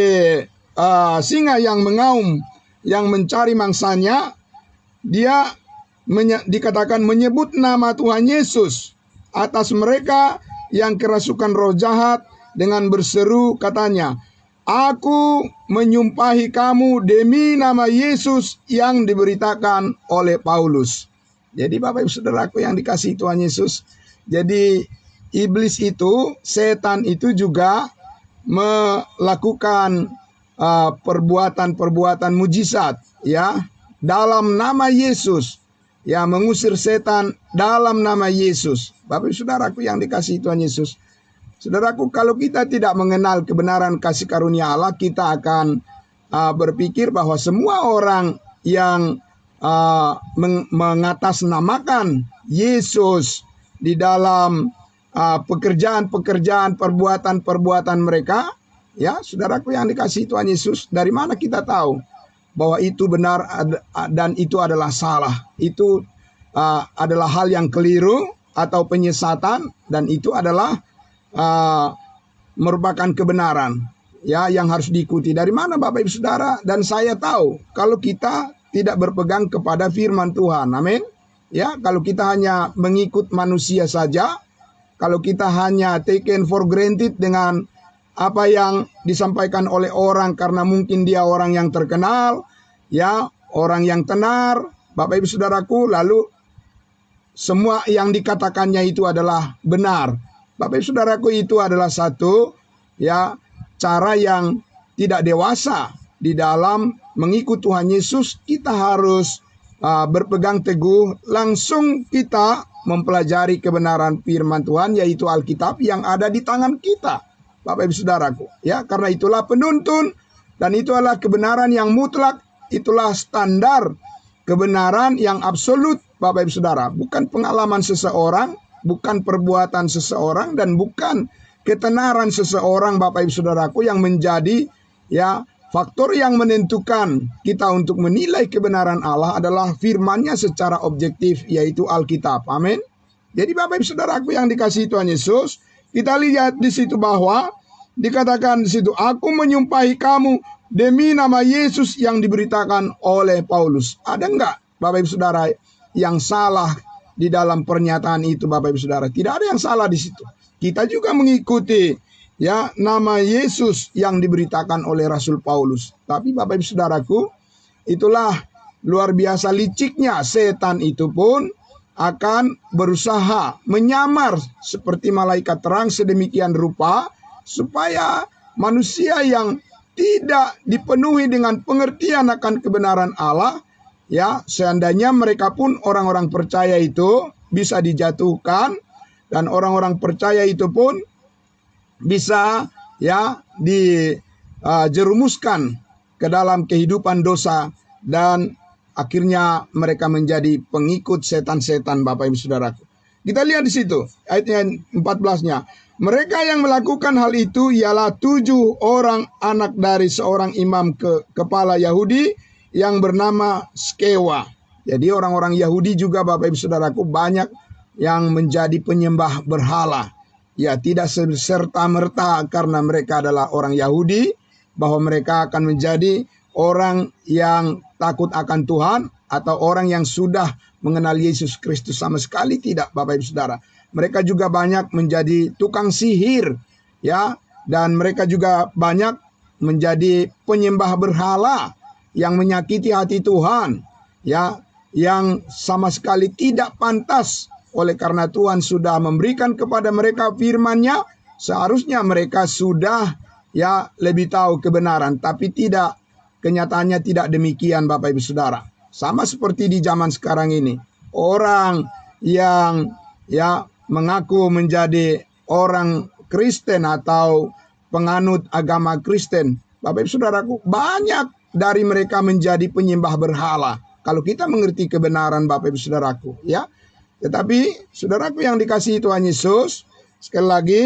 singa yang mengaum, yang mencari mangsanya, dia dikatakan menyebut nama Tuhan Yesus atas mereka yang kerasukan roh jahat dengan berseru, katanya, aku menyumpahi kamu demi nama Yesus yang diberitakan oleh Paulus. Jadi Bapak Ibu Saudaraku yang dikasihi Tuhan Yesus, jadi iblis itu, setan itu juga melakukan perbuatan-perbuatan mujizat ya dalam nama Yesus, ya, mengusir setan dalam nama Yesus. Bapak Ibu Saudaraku yang dikasihi Tuhan Yesus, saudaraku, kalau kita tidak mengenal kebenaran kasih karunia Allah, kita akan berpikir bahwa semua orang yang mengatasnamakan Yesus di dalam pekerjaan-pekerjaan, perbuatan-perbuatan mereka, ya, saudaraku yang dikasihi Tuhan Yesus, dari mana kita tahu bahwa itu benar dan itu adalah salah? Itu adalah hal yang keliru atau penyesatan, dan itu adalah merupakan kebenaran ya yang harus diikuti. Dari mana Bapak Ibu Saudara dan saya tahu kalau kita tidak berpegang kepada firman Tuhan? Amin. Ya, kalau kita hanya mengikut manusia saja, kalau kita hanya taken for granted dengan apa yang disampaikan oleh orang karena mungkin dia orang yang terkenal, ya, orang yang tenar, Bapak Ibu Saudaraku, lalu semua yang dikatakannya itu adalah benar. Bapak Ibu Saudaraku, itu adalah satu ya cara yang tidak dewasa di dalam mengikut Tuhan Yesus. Kita harus berpegang teguh, langsung kita mempelajari kebenaran firman Tuhan, yaitu Alkitab yang ada di tangan kita, Bapak Ibu Saudaraku. Ya, karena itulah penuntun dan itulah kebenaran yang mutlak, itulah standar kebenaran yang absolut, Bapak Ibu Saudara. Bukan pengalaman seseorang, bukan perbuatan seseorang, dan bukan ketenaran seseorang, Bapak Ibu Saudaraku, yang menjadi faktor yang menentukan kita untuk menilai kebenaran Allah adalah firman-Nya secara objektif, yaitu Alkitab. Amin. Jadi Bapak Ibu Saudaraku yang dikasihi Tuhan Yesus, kita lihat di situ bahwa dikatakan di situ, aku menyumpahi kamu demi nama Yesus yang diberitakan oleh Paulus. Ada enggak Bapak Ibu Saudara yang salah di dalam pernyataan itu, Bapak Ibu Saudara? Tidak ada yang salah di situ. Kita juga mengikuti nama Yesus yang diberitakan oleh Rasul Paulus. Tapi Bapak Ibu Saudaraku, itulah luar biasa liciknya setan itu pun akan berusaha menyamar seperti malaikat terang sedemikian rupa supaya manusia yang tidak dipenuhi dengan pengertian akan kebenaran Allah, seandainya mereka pun orang-orang percaya itu bisa dijatuhkan, dan orang-orang percaya itu pun bisa dijerumuskan ke dalam kehidupan dosa, dan akhirnya mereka menjadi pengikut setan-setan, Bapak Ibu Saudaraku. Kita lihat di situ ayatnya 14-nya. Mereka yang melakukan hal itu ialah 7 orang anak dari seorang imam kepala Yahudi yang bernama Skewa. Jadi orang-orang Yahudi juga, Bapak Ibu Saudaraku, banyak yang menjadi penyembah berhala. Ya, tidak serta-merta karena mereka adalah orang Yahudi bahwa mereka akan menjadi orang yang takut akan Tuhan atau orang yang sudah mengenal Yesus Kristus sama sekali. Tidak, Bapak Ibu Saudara. Mereka juga banyak menjadi tukang sihir, dan mereka juga banyak menjadi penyembah berhala yang menyakiti hati Tuhan, yang sama sekali tidak pantas. Oleh karena Tuhan sudah memberikan kepada mereka firman-Nya, seharusnya mereka sudah lebih tahu kebenaran, tapi tidak, kenyataannya tidak demikian, Bapak Ibu Saudara. Sama seperti di zaman sekarang ini, orang yang mengaku menjadi orang Kristen atau penganut agama Kristen, Bapak Ibu Saudaraku, banyak dari mereka menjadi penyembah berhala. Kalau kita mengerti kebenaran, Bapak Ibu Saudaraku, Tetapi saudaraku yang dikasihi Tuhan Yesus, sekali lagi,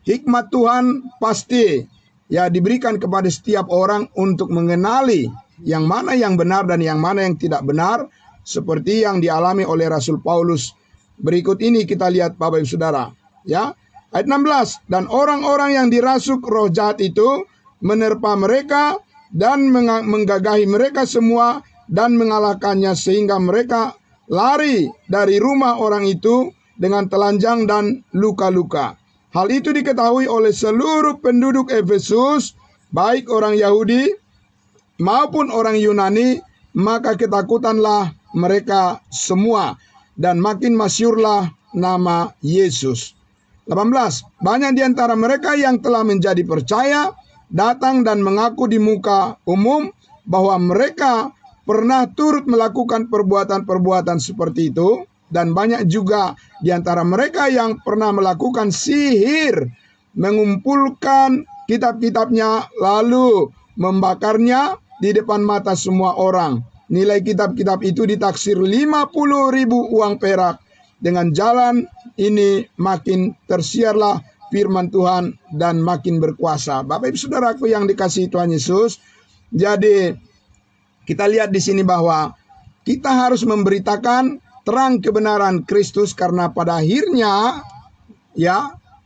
hikmat Tuhan pasti diberikan kepada setiap orang untuk mengenali yang mana yang benar dan yang mana yang tidak benar, seperti yang dialami oleh Rasul Paulus. Berikut ini kita lihat, Bapak Ibu Saudara, ayat 16, dan orang-orang yang dirasuk roh jahat itu menerpa mereka dan menggagahi mereka semua dan mengalahkannya, sehingga mereka lari dari rumah orang itu dengan telanjang dan luka-luka. Hal itu diketahui oleh seluruh penduduk Efesus, baik orang Yahudi maupun orang Yunani, maka ketakutanlah mereka semua, dan makin masyhurlah nama Yesus. 18. Banyak di antara mereka yang telah menjadi percaya datang dan mengaku di muka umum bahwa mereka pernah turut melakukan perbuatan-perbuatan seperti itu, dan banyak juga di antara mereka yang pernah melakukan sihir, mengumpulkan kitab-kitabnya lalu membakarnya di depan mata semua orang. Nilai kitab-kitab itu ditaksir 50.000 uang perak. Dengan jalan ini makin tersiarlah firman Tuhan dan makin berkuasa. Bapak Ibu Saudaraku yang dikasihi Tuhan Yesus, jadi kita lihat di sini bahwa kita harus memberitakan terang kebenaran Kristus, karena pada akhirnya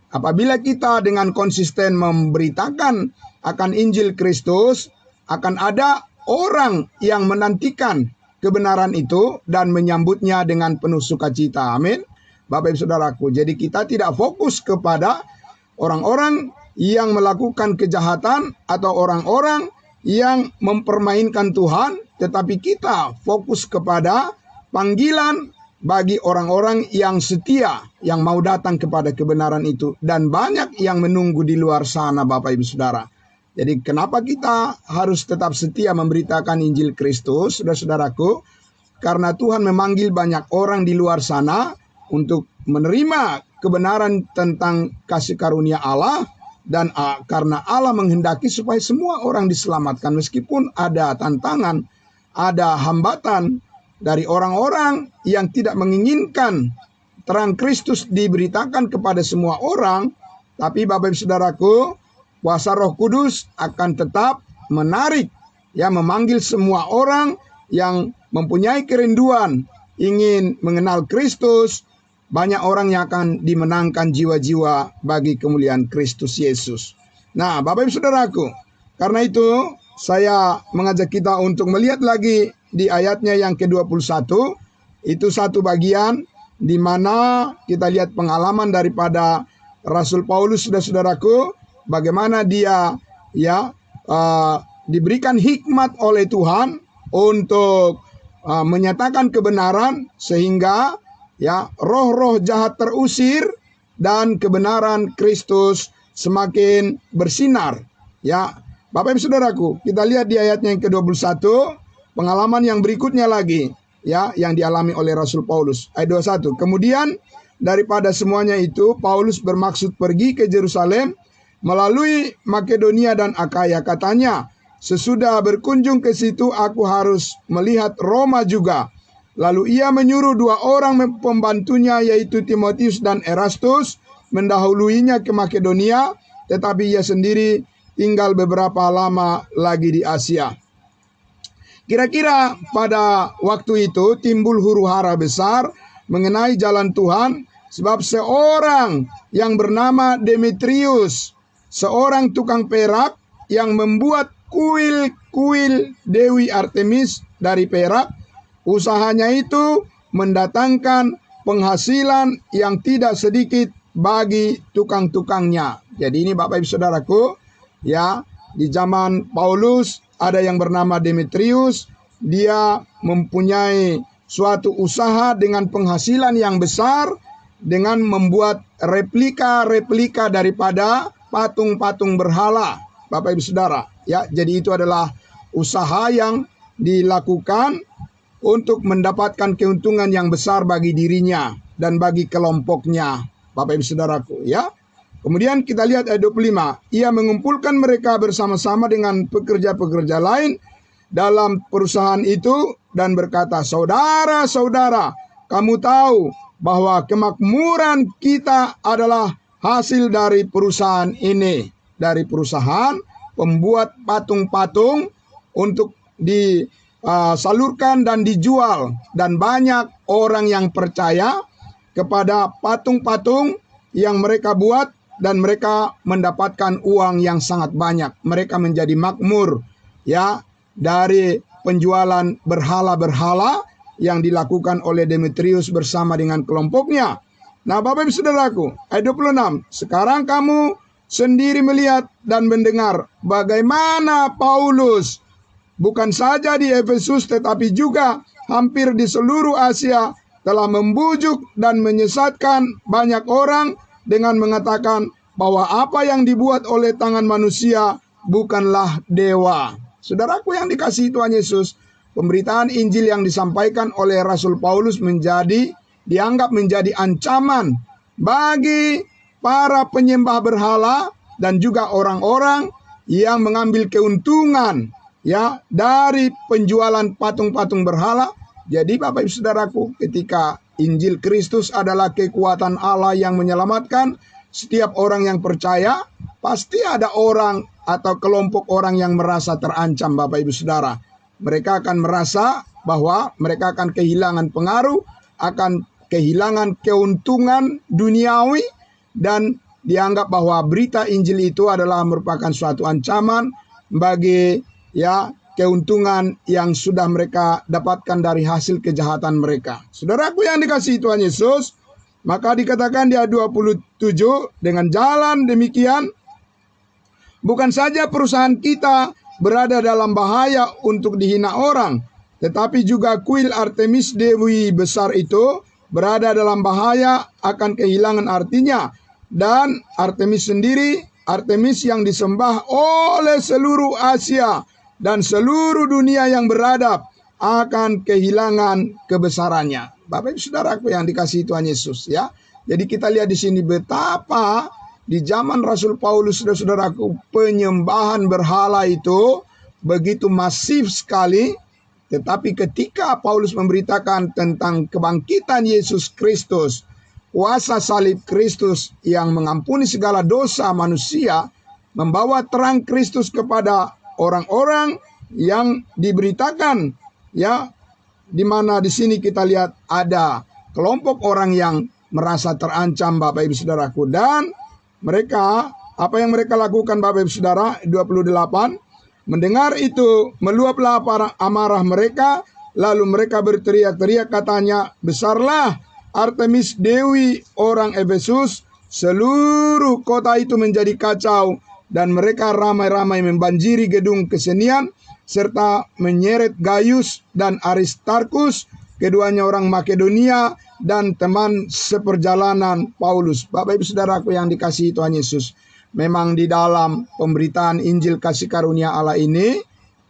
apabila kita dengan konsisten memberitakan akan Injil Kristus, akan ada orang yang menantikan kebenaran itu dan menyambutnya dengan penuh sukacita. Amin. Bapak Ibu Saudaraku, jadi kita tidak fokus kepada orang-orang yang melakukan kejahatan atau orang-orang yang mempermainkan Tuhan, tetapi kita fokus kepada panggilan bagi orang-orang yang setia, yang mau datang kepada kebenaran itu. Dan banyak yang menunggu di luar sana, Bapak Ibu Saudara. Jadi kenapa kita harus tetap setia memberitakan Injil Kristus, saudara-saudaraku? karena Tuhan memanggil banyak orang di luar sana untuk menerima kebenaran tentang kasih karunia Allah, dan karena Allah menghendaki supaya semua orang diselamatkan, meskipun ada tantangan, ada hambatan dari orang-orang yang tidak menginginkan terang Kristus diberitakan kepada semua orang. Tapi Bapak Ibu Saudaraku, kuasa Roh Kudus akan tetap menarik, ya, memanggil semua orang yang mempunyai kerinduan ingin mengenal Kristus. Banyak orang yang akan dimenangkan jiwa-jiwa bagi kemuliaan Kristus Yesus. Nah, Bapak Ibu Saudaraku, karena itu saya mengajak kita untuk melihat lagi di ayatnya yang ke-21. Itu satu bagian di mana kita lihat pengalaman daripada Rasul Paulus, saudara-saudaraku, bagaimana dia diberikan hikmat oleh Tuhan untuk menyatakan kebenaran, sehingga roh-roh jahat terusir dan kebenaran Kristus semakin bersinar. Ya, Bapak Ibu Saudaraku, kita lihat di ayatnya yang ke-21, pengalaman yang berikutnya lagi, ya, yang dialami oleh Rasul Paulus. Ayat 21. Kemudian daripada semuanya itu, Paulus bermaksud pergi ke Yerusalem melalui Makedonia dan Akaya. Katanya, sesudah berkunjung ke situ aku harus melihat Roma juga. Lalu ia menyuruh 2 orang pembantunya, yaitu Timotius dan Erastus, mendahuluinya ke Makedonia, tetapi ia sendiri tinggal beberapa lama lagi di Asia. Kira-kira pada waktu itu timbul huru-hara besar mengenai jalan Tuhan, sebab seorang yang bernama Demetrius, seorang tukang perak yang membuat kuil-kuil Dewi Artemis dari perak, usahanya itu mendatangkan penghasilan yang tidak sedikit bagi tukang-tukangnya. Jadi ini Bapak Ibu Saudaraku, ya, di zaman Paulus ada yang bernama Demetrius. Dia mempunyai suatu usaha dengan penghasilan yang besar dengan membuat replika-replika daripada patung-patung berhala. Bapak Ibu Saudara, ya, jadi itu adalah usaha yang dilakukan untuk mendapatkan keuntungan yang besar bagi dirinya dan bagi kelompoknya, Bapak Ibu Saudaraku, ya. Kemudian kita lihat ayat 25. Ia mengumpulkan mereka bersama-sama dengan pekerja-pekerja lain dalam perusahaan itu dan berkata, saudara-saudara, kamu tahu bahwa kemakmuran kita adalah hasil dari perusahaan ini. Dari perusahaan pembuat patung-patung untuk disalurkan dan dijual. Dan banyak orang yang percaya kepada patung-patung yang mereka buat, dan mereka mendapatkan uang yang sangat banyak. Mereka menjadi makmur, ya, dari penjualan berhala-berhala yang dilakukan oleh Demetrius bersama dengan kelompoknya. Nah, Bapak Ibu Saudaraku, ayat 26. Sekarang kamu sendiri melihat dan mendengar bagaimana Paulus bukan saja di Efesus tetapi juga hampir di seluruh Asia telah membujuk dan menyesatkan banyak orang dengan mengatakan bahwa apa yang dibuat oleh tangan manusia bukanlah dewa. Saudaraku yang dikasihi Tuhan Yesus, pemberitaan Injil yang disampaikan oleh Rasul Paulus dianggap menjadi ancaman bagi para penyembah berhala dan juga orang-orang yang mengambil keuntungan, ya, dari penjualan patung-patung berhala. Jadi Bapak Ibu Saudaraku, ketika Injil Kristus adalah kekuatan Allah yang menyelamatkan setiap orang yang percaya, pasti ada orang atau kelompok orang yang merasa terancam, Bapak Ibu Saudara. Mereka akan merasa bahwa mereka akan kehilangan pengaruh, akan kehilangan keuntungan duniawi, dan dianggap bahwa berita Injil itu adalah merupakan suatu ancaman bagi, ya, keuntungan yang sudah mereka dapatkan dari hasil kejahatan mereka. Saudaraku yang dikasihi Tuhan Yesus, maka dikatakan di ayat 27, dengan jalan demikian, bukan saja perusahaan kita berada dalam bahaya untuk dihina orang, tetapi juga kuil Artemis Dewi besar itu berada dalam bahaya akan kehilangan artinya. Dan Artemis sendiri, Artemis yang disembah oleh seluruh Asia dan seluruh dunia yang beradab, akan kehilangan kebesarannya. Bapak Ibu Saudaraku yang dikasihi Tuhan Yesus ya. Jadi kita lihat di sini betapa di zaman Rasul Paulus, saudaraku, penyembahan berhala itu begitu masif sekali. Tetapi ketika Paulus memberitakan tentang kebangkitan Yesus Kristus, kuasa salib Kristus yang mengampuni segala dosa manusia, membawa terang Kristus kepada orang-orang yang diberitakan ya, di mana di sini kita lihat ada kelompok orang yang merasa terancam, Bapak Ibu Saudaraku, dan mereka, apa yang mereka lakukan, Bapak Ibu Saudara, 28, mendengar itu meluaplah amarah mereka, lalu mereka berteriak-teriak katanya, besarlah Artemis Dewi orang Efesus. Seluruh kota itu menjadi kacau dan mereka ramai-ramai membanjiri gedung kesenian serta menyeret Gaius dan Aristarkus, keduanya orang Makedonia dan teman seperjalanan Paulus. Bapak Ibu Saudaraku yang dikasihi Tuhan Yesus, memang di dalam pemberitaan Injil kasih karunia Allah ini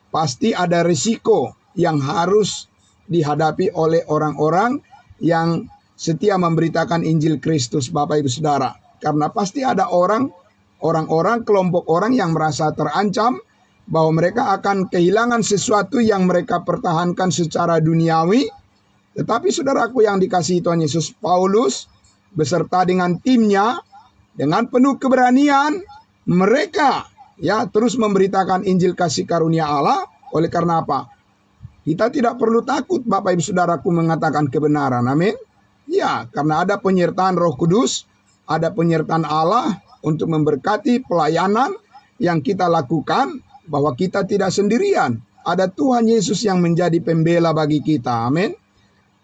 pasti ada risiko yang harus dihadapi oleh orang-orang yang setia memberitakan Injil Kristus, Bapak Ibu Saudara. Karena pasti ada orang-orang, kelompok orang yang merasa terancam bahwa mereka akan kehilangan sesuatu yang mereka pertahankan secara duniawi. Tetapi saudaraku yang dikasihi Tuhan Yesus, Paulus beserta dengan timnya dengan penuh keberanian mereka ya terus memberitakan Injil kasih karunia Allah. Oleh karena apa? Kita tidak perlu takut, Bapak Ibu Saudaraku, mengatakan kebenaran. Amin. Ya, karena ada penyertaan Roh Kudus, ada penyertaan Allah untuk memberkati pelayanan yang kita lakukan, bahwa kita tidak sendirian. Ada Tuhan Yesus yang menjadi pembela bagi kita. Amin.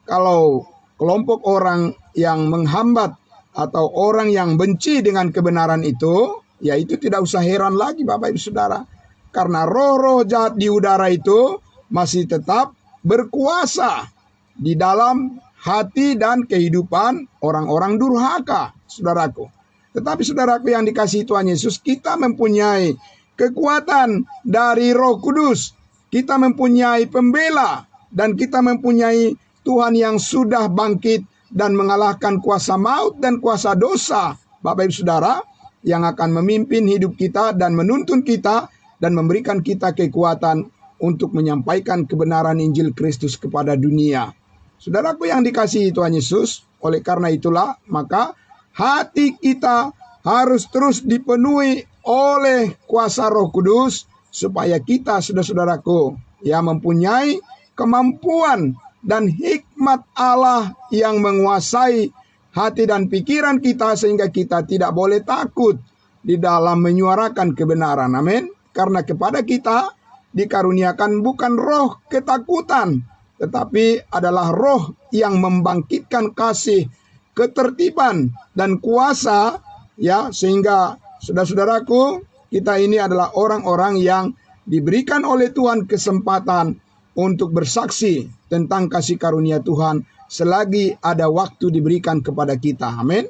Kalau kelompok orang yang menghambat atau orang yang benci dengan kebenaran itu, ya itu tidak usah heran lagi, Bapak Ibu Saudara. Karena roh-roh jahat di udara itu masih tetap berkuasa di dalam hati dan kehidupan orang-orang durhaka, saudaraku. Tetapi saudaraku yang dikasihi Tuhan Yesus, kita mempunyai kekuatan dari Roh Kudus. Kita mempunyai pembela dan kita mempunyai Tuhan yang sudah bangkit dan mengalahkan kuasa maut dan kuasa dosa, Bapak Ibu Saudara, yang akan memimpin hidup kita dan menuntun kita dan memberikan kita kekuatan untuk menyampaikan kebenaran Injil Kristus kepada dunia. Saudaraku yang dikasihi Tuhan Yesus, oleh karena itulah maka hati kita harus terus dipenuhi oleh kuasa Roh Kudus supaya kita, saudara-saudaraku, ya mempunyai kemampuan dan hikmat Allah yang menguasai hati dan pikiran kita sehingga kita tidak boleh takut di dalam menyuarakan kebenaran. Amin. Karena kepada kita dikaruniakan bukan roh ketakutan, tetapi adalah roh yang membangkitkan kasih, ketertiban dan kuasa, ya, sehingga saudara-saudaraku, kita ini adalah orang-orang yang diberikan oleh Tuhan kesempatan untuk bersaksi tentang kasih karunia Tuhan selagi ada waktu diberikan kepada kita. Amin.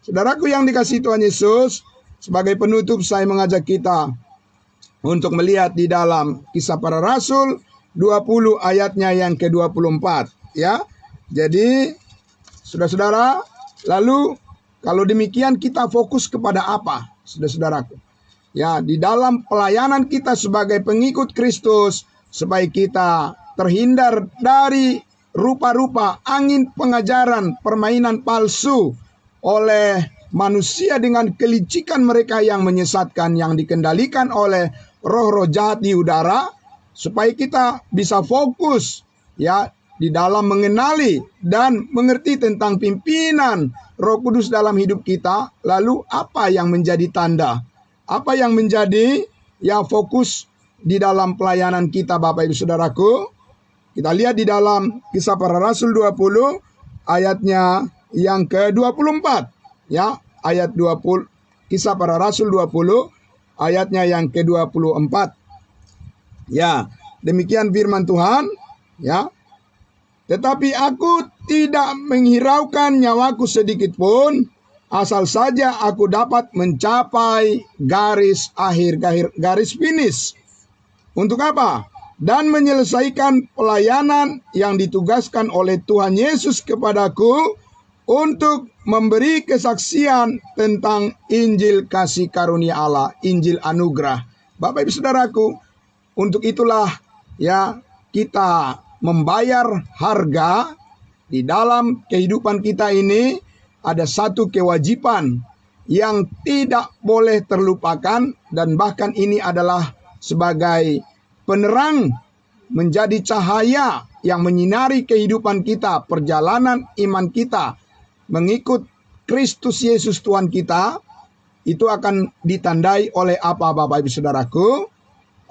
Saudaraku yang dikasihi Tuhan Yesus, sebagai penutup saya mengajak kita untuk melihat di dalam Kisah Para Rasul 20 ayatnya yang ke-24, ya. Jadi saudara-saudara, lalu kalau demikian kita fokus kepada apa, saudara-saudaraku? Ya, di dalam pelayanan kita sebagai pengikut Kristus, supaya kita terhindar dari rupa-rupa angin pengajaran permainan palsu oleh manusia dengan kelicikan mereka yang menyesatkan, yang dikendalikan oleh roh-roh jahat di udara, supaya kita bisa fokus ya di dalam mengenali dan mengerti tentang pimpinan Roh Kudus dalam hidup kita. Lalu apa yang menjadi tanda, apa yang menjadi ya fokus di dalam pelayanan kita, Bapak Ibu Saudaraku? Kita lihat di dalam Kisah Para Rasul 20 ayatnya yang ke-24, ya, ayat 20, Kisah Para Rasul 20 ayatnya yang ke-24. Ya, demikian firman Tuhan, ya. Tetapi aku tidak menghiraukan nyawaku sedikit pun, asal saja aku dapat mencapai garis akhir, garis finish. Untuk apa? dan menyelesaikan pelayanan yang ditugaskan oleh Tuhan Yesus kepadaku untuk memberi kesaksian tentang Injil kasih karunia Allah, Injil anugerah. Bapak Ibu Saudaraku, untuk itulah ya kita membayar harga di dalam kehidupan kita ini. Ada satu kewajiban yang tidak boleh terlupakan, dan bahkan ini adalah sebagai penerang, menjadi cahaya yang menyinari kehidupan kita, perjalanan iman kita mengikut Kristus Yesus Tuhan kita. Itu akan ditandai oleh apa, Bapak Ibu Saudaraku?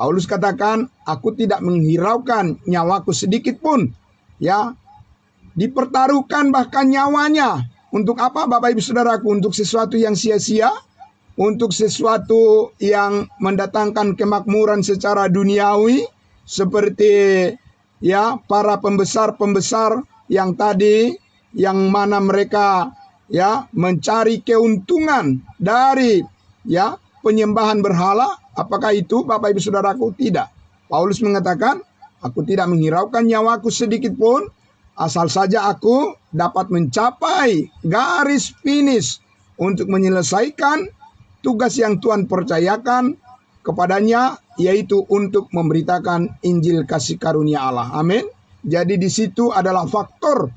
Paulus katakan, aku tidak menghiraukan nyawaku sedikit pun. Ya, dipertaruhkan bahkan nyawanya. Untuk apa, Bapak Ibu Saudaraku? Untuk sesuatu yang sia-sia, untuk sesuatu yang mendatangkan kemakmuran secara duniawi, seperti ya para pembesar-pembesar yang tadi, yang mana mereka ya mencari keuntungan dari ya penyembahan berhala. Apakah itu, Bapak Ibu Saudaraku? Tidak. Paulus mengatakan, aku tidak menghiraukan nyawaku sedikit pun, asal saja aku dapat mencapai garis finish untuk menyelesaikan tugas yang Tuhan percayakan kepadanya, yaitu untuk memberitakan Injil kasih karunia Allah. Amin. Jadi di situ adalah faktor,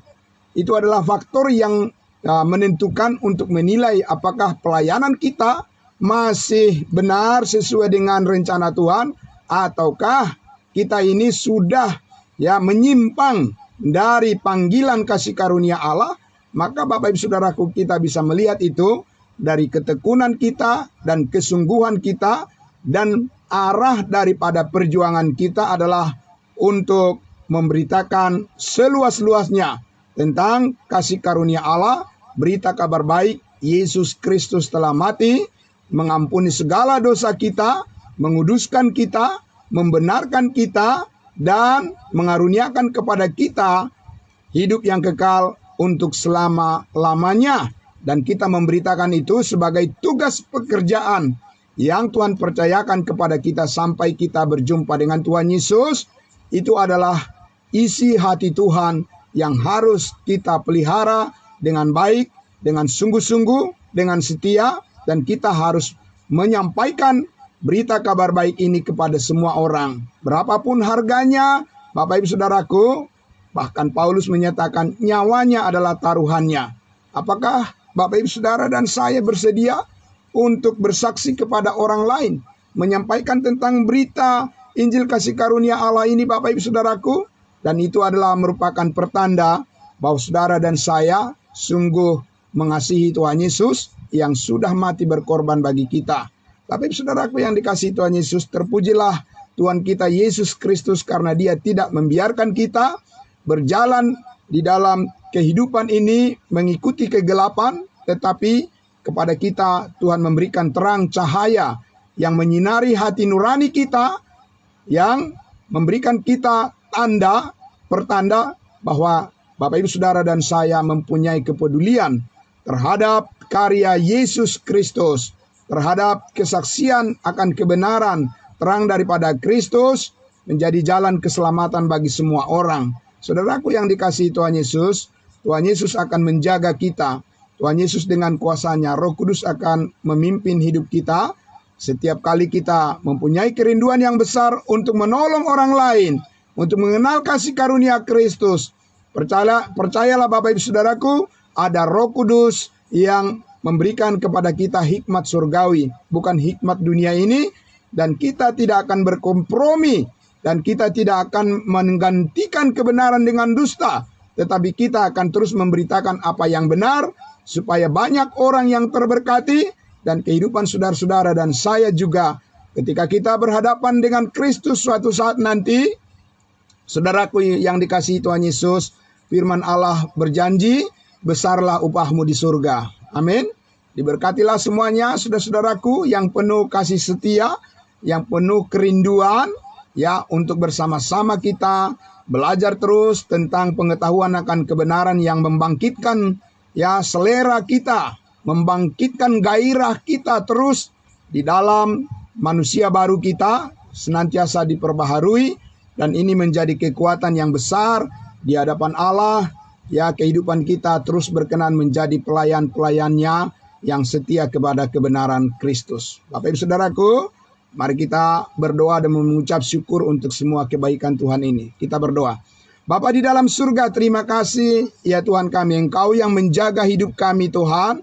itu adalah faktor yang menentukan untuk menilai apakah pelayanan kita masih benar sesuai dengan rencana Tuhan, ataukah kita ini sudah ya menyimpang dari panggilan kasih karunia Allah. Maka Bapak Ibu Saudaraku, kita bisa melihat itu dari ketekunan kita dan kesungguhan kita, dan arah daripada perjuangan kita adalah untuk memberitakan seluas-luasnya tentang kasih karunia Allah, berita kabar baik, Yesus Kristus telah mati, mengampuni segala dosa kita, menguduskan kita, membenarkan kita, dan mengaruniakan kepada kita hidup yang kekal untuk selama-lamanya. Dan kita memberitakan itu sebagai tugas pekerjaan yang Tuhan percayakan kepada kita sampai kita berjumpa dengan Tuhan Yesus. Itu adalah isi hati Tuhan yang harus kita pelihara dengan baik, dengan sungguh-sungguh, dengan setia. Dan kita harus menyampaikan berita kabar baik ini kepada semua orang. Berapapun harganya, Bapak Ibu Saudaraku, bahkan Paulus menyatakan nyawanya adalah taruhannya. Apakah Bapak Ibu Saudara dan saya bersedia untuk bersaksi kepada orang lain, menyampaikan tentang berita Injil kasih karunia Allah ini, Bapak Ibu Saudaraku? Dan itu adalah merupakan pertanda bahwa saudara dan saya sungguh mengasihi Tuhan Yesus yang sudah mati berkorban bagi kita. Bapak Ibu Saudaraku yang dikasihi Tuhan Yesus, terpujilah Tuhan kita Yesus Kristus, karena Dia tidak membiarkan kita berjalan di dalam kehidupan ini mengikuti kegelapan, tetapi kepada kita Tuhan memberikan terang cahaya yang menyinari hati nurani kita, yang memberikan kita pertanda bahwa Bapak Ibu Saudara dan saya mempunyai kepedulian terhadap karya Yesus Kristus, terhadap kesaksian akan kebenaran terang daripada Kristus, menjadi jalan keselamatan bagi semua orang. Saudaraku yang dikasihi Tuhan Yesus akan menjaga kita. Tuhan Yesus dengan kuasanya, Roh Kudus akan memimpin hidup kita. Setiap kali kita mempunyai kerinduan yang besar untuk menolong orang lain, untuk mengenal kasih karunia Kristus, percayalah Bapak Ibu Saudaraku, ada Roh Kudus yang memberikan kepada kita hikmat surgawi, bukan hikmat dunia ini. Dan kita tidak akan berkompromi, dan kita tidak akan menggantikan kebenaran dengan dusta, tetapi kita akan terus memberitakan apa yang benar, supaya banyak orang yang terberkati, dan kehidupan saudara-saudara dan saya juga ketika kita berhadapan dengan Kristus suatu saat nanti. Saudaraku yang dikasihi Tuhan Yesus, firman Allah berjanji, besarlah upahmu di surga. Amin. Diberkatilah semuanya saudara-saudaraku yang penuh kasih setia, yang penuh kerinduan ya untuk bersama-sama kita belajar terus tentang pengetahuan akan kebenaran yang membangkitkan ya selera kita, membangkitkan gairah kita terus di dalam manusia baru kita, senantiasa diperbaharui dan ini menjadi kekuatan yang besar di hadapan Allah. Ya, kehidupan kita terus berkenan menjadi pelayan-pelayannya yang setia kepada kebenaran Kristus. Bapak Ibu Saudaraku, mari kita berdoa dan mengucap syukur untuk semua kebaikan Tuhan ini. Kita berdoa. Bapa di dalam surga, terima kasih ya Tuhan kami, Engkau yang menjaga hidup kami Tuhan,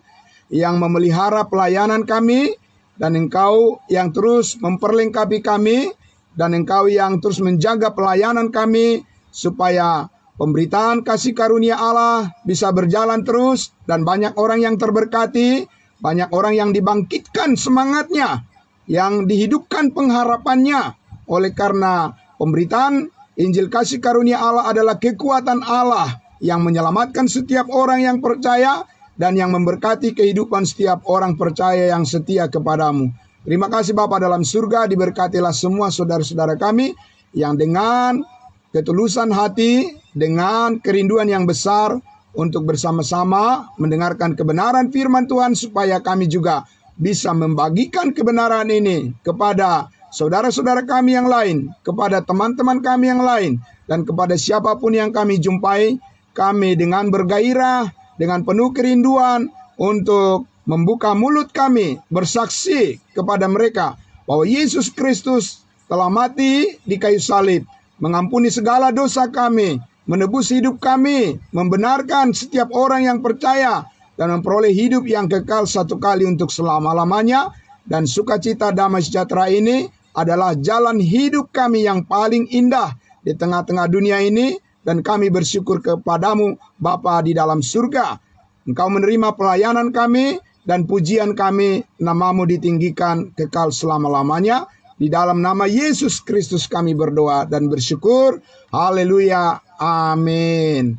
yang memelihara pelayanan kami, dan Engkau yang terus memperlengkapi kami, dan Engkau yang terus menjaga pelayanan kami, supaya pemberitaan kasih karunia Allah bisa berjalan terus, dan banyak orang yang terberkati, banyak orang yang dibangkitkan semangatnya, yang dihidupkan pengharapannya, oleh karena pemberitaan Injil kasih karunia Allah adalah kekuatan Allah yang menyelamatkan setiap orang yang percaya dan yang memberkati kehidupan setiap orang percaya yang setia kepadamu. Terima kasih Bapa dalam surga, diberkatilah semua saudara-saudara kami yang dengan ketulusan hati, dengan kerinduan yang besar untuk bersama-sama mendengarkan kebenaran firman Tuhan, supaya kami juga bisa membagikan kebenaran ini kepada saudara-saudara kami yang lain, kepada teman-teman kami yang lain, dan kepada siapapun yang kami jumpai. Kami dengan bergairah, dengan penuh kerinduan untuk membuka mulut kami, bersaksi kepada mereka bahwa Yesus Kristus telah mati di kayu salib, mengampuni segala dosa kami, menebus hidup kami, membenarkan setiap orang yang percaya, dan memperoleh hidup yang kekal satu kali untuk selama-lamanya. Dan sukacita damai sejahtera ini adalah jalan hidup kami yang paling indah di tengah-tengah dunia ini, dan kami bersyukur kepadamu Bapa di dalam surga. Engkau menerima pelayanan kami, dan pujian kami, namamu ditinggikan kekal selama-lamanya. Di dalam nama Yesus Kristus kami berdoa dan bersyukur. Haleluya. Amin.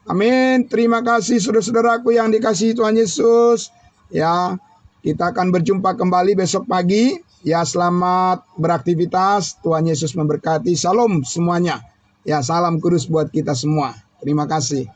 Amin. Terima kasih saudara-saudaraku yang dikasihi Tuhan Yesus. Ya, kita akan berjumpa kembali besok pagi. Ya, selamat beraktivitas. Tuhan Yesus memberkati. Salam semuanya. Ya, salam kudus buat kita semua. Terima kasih.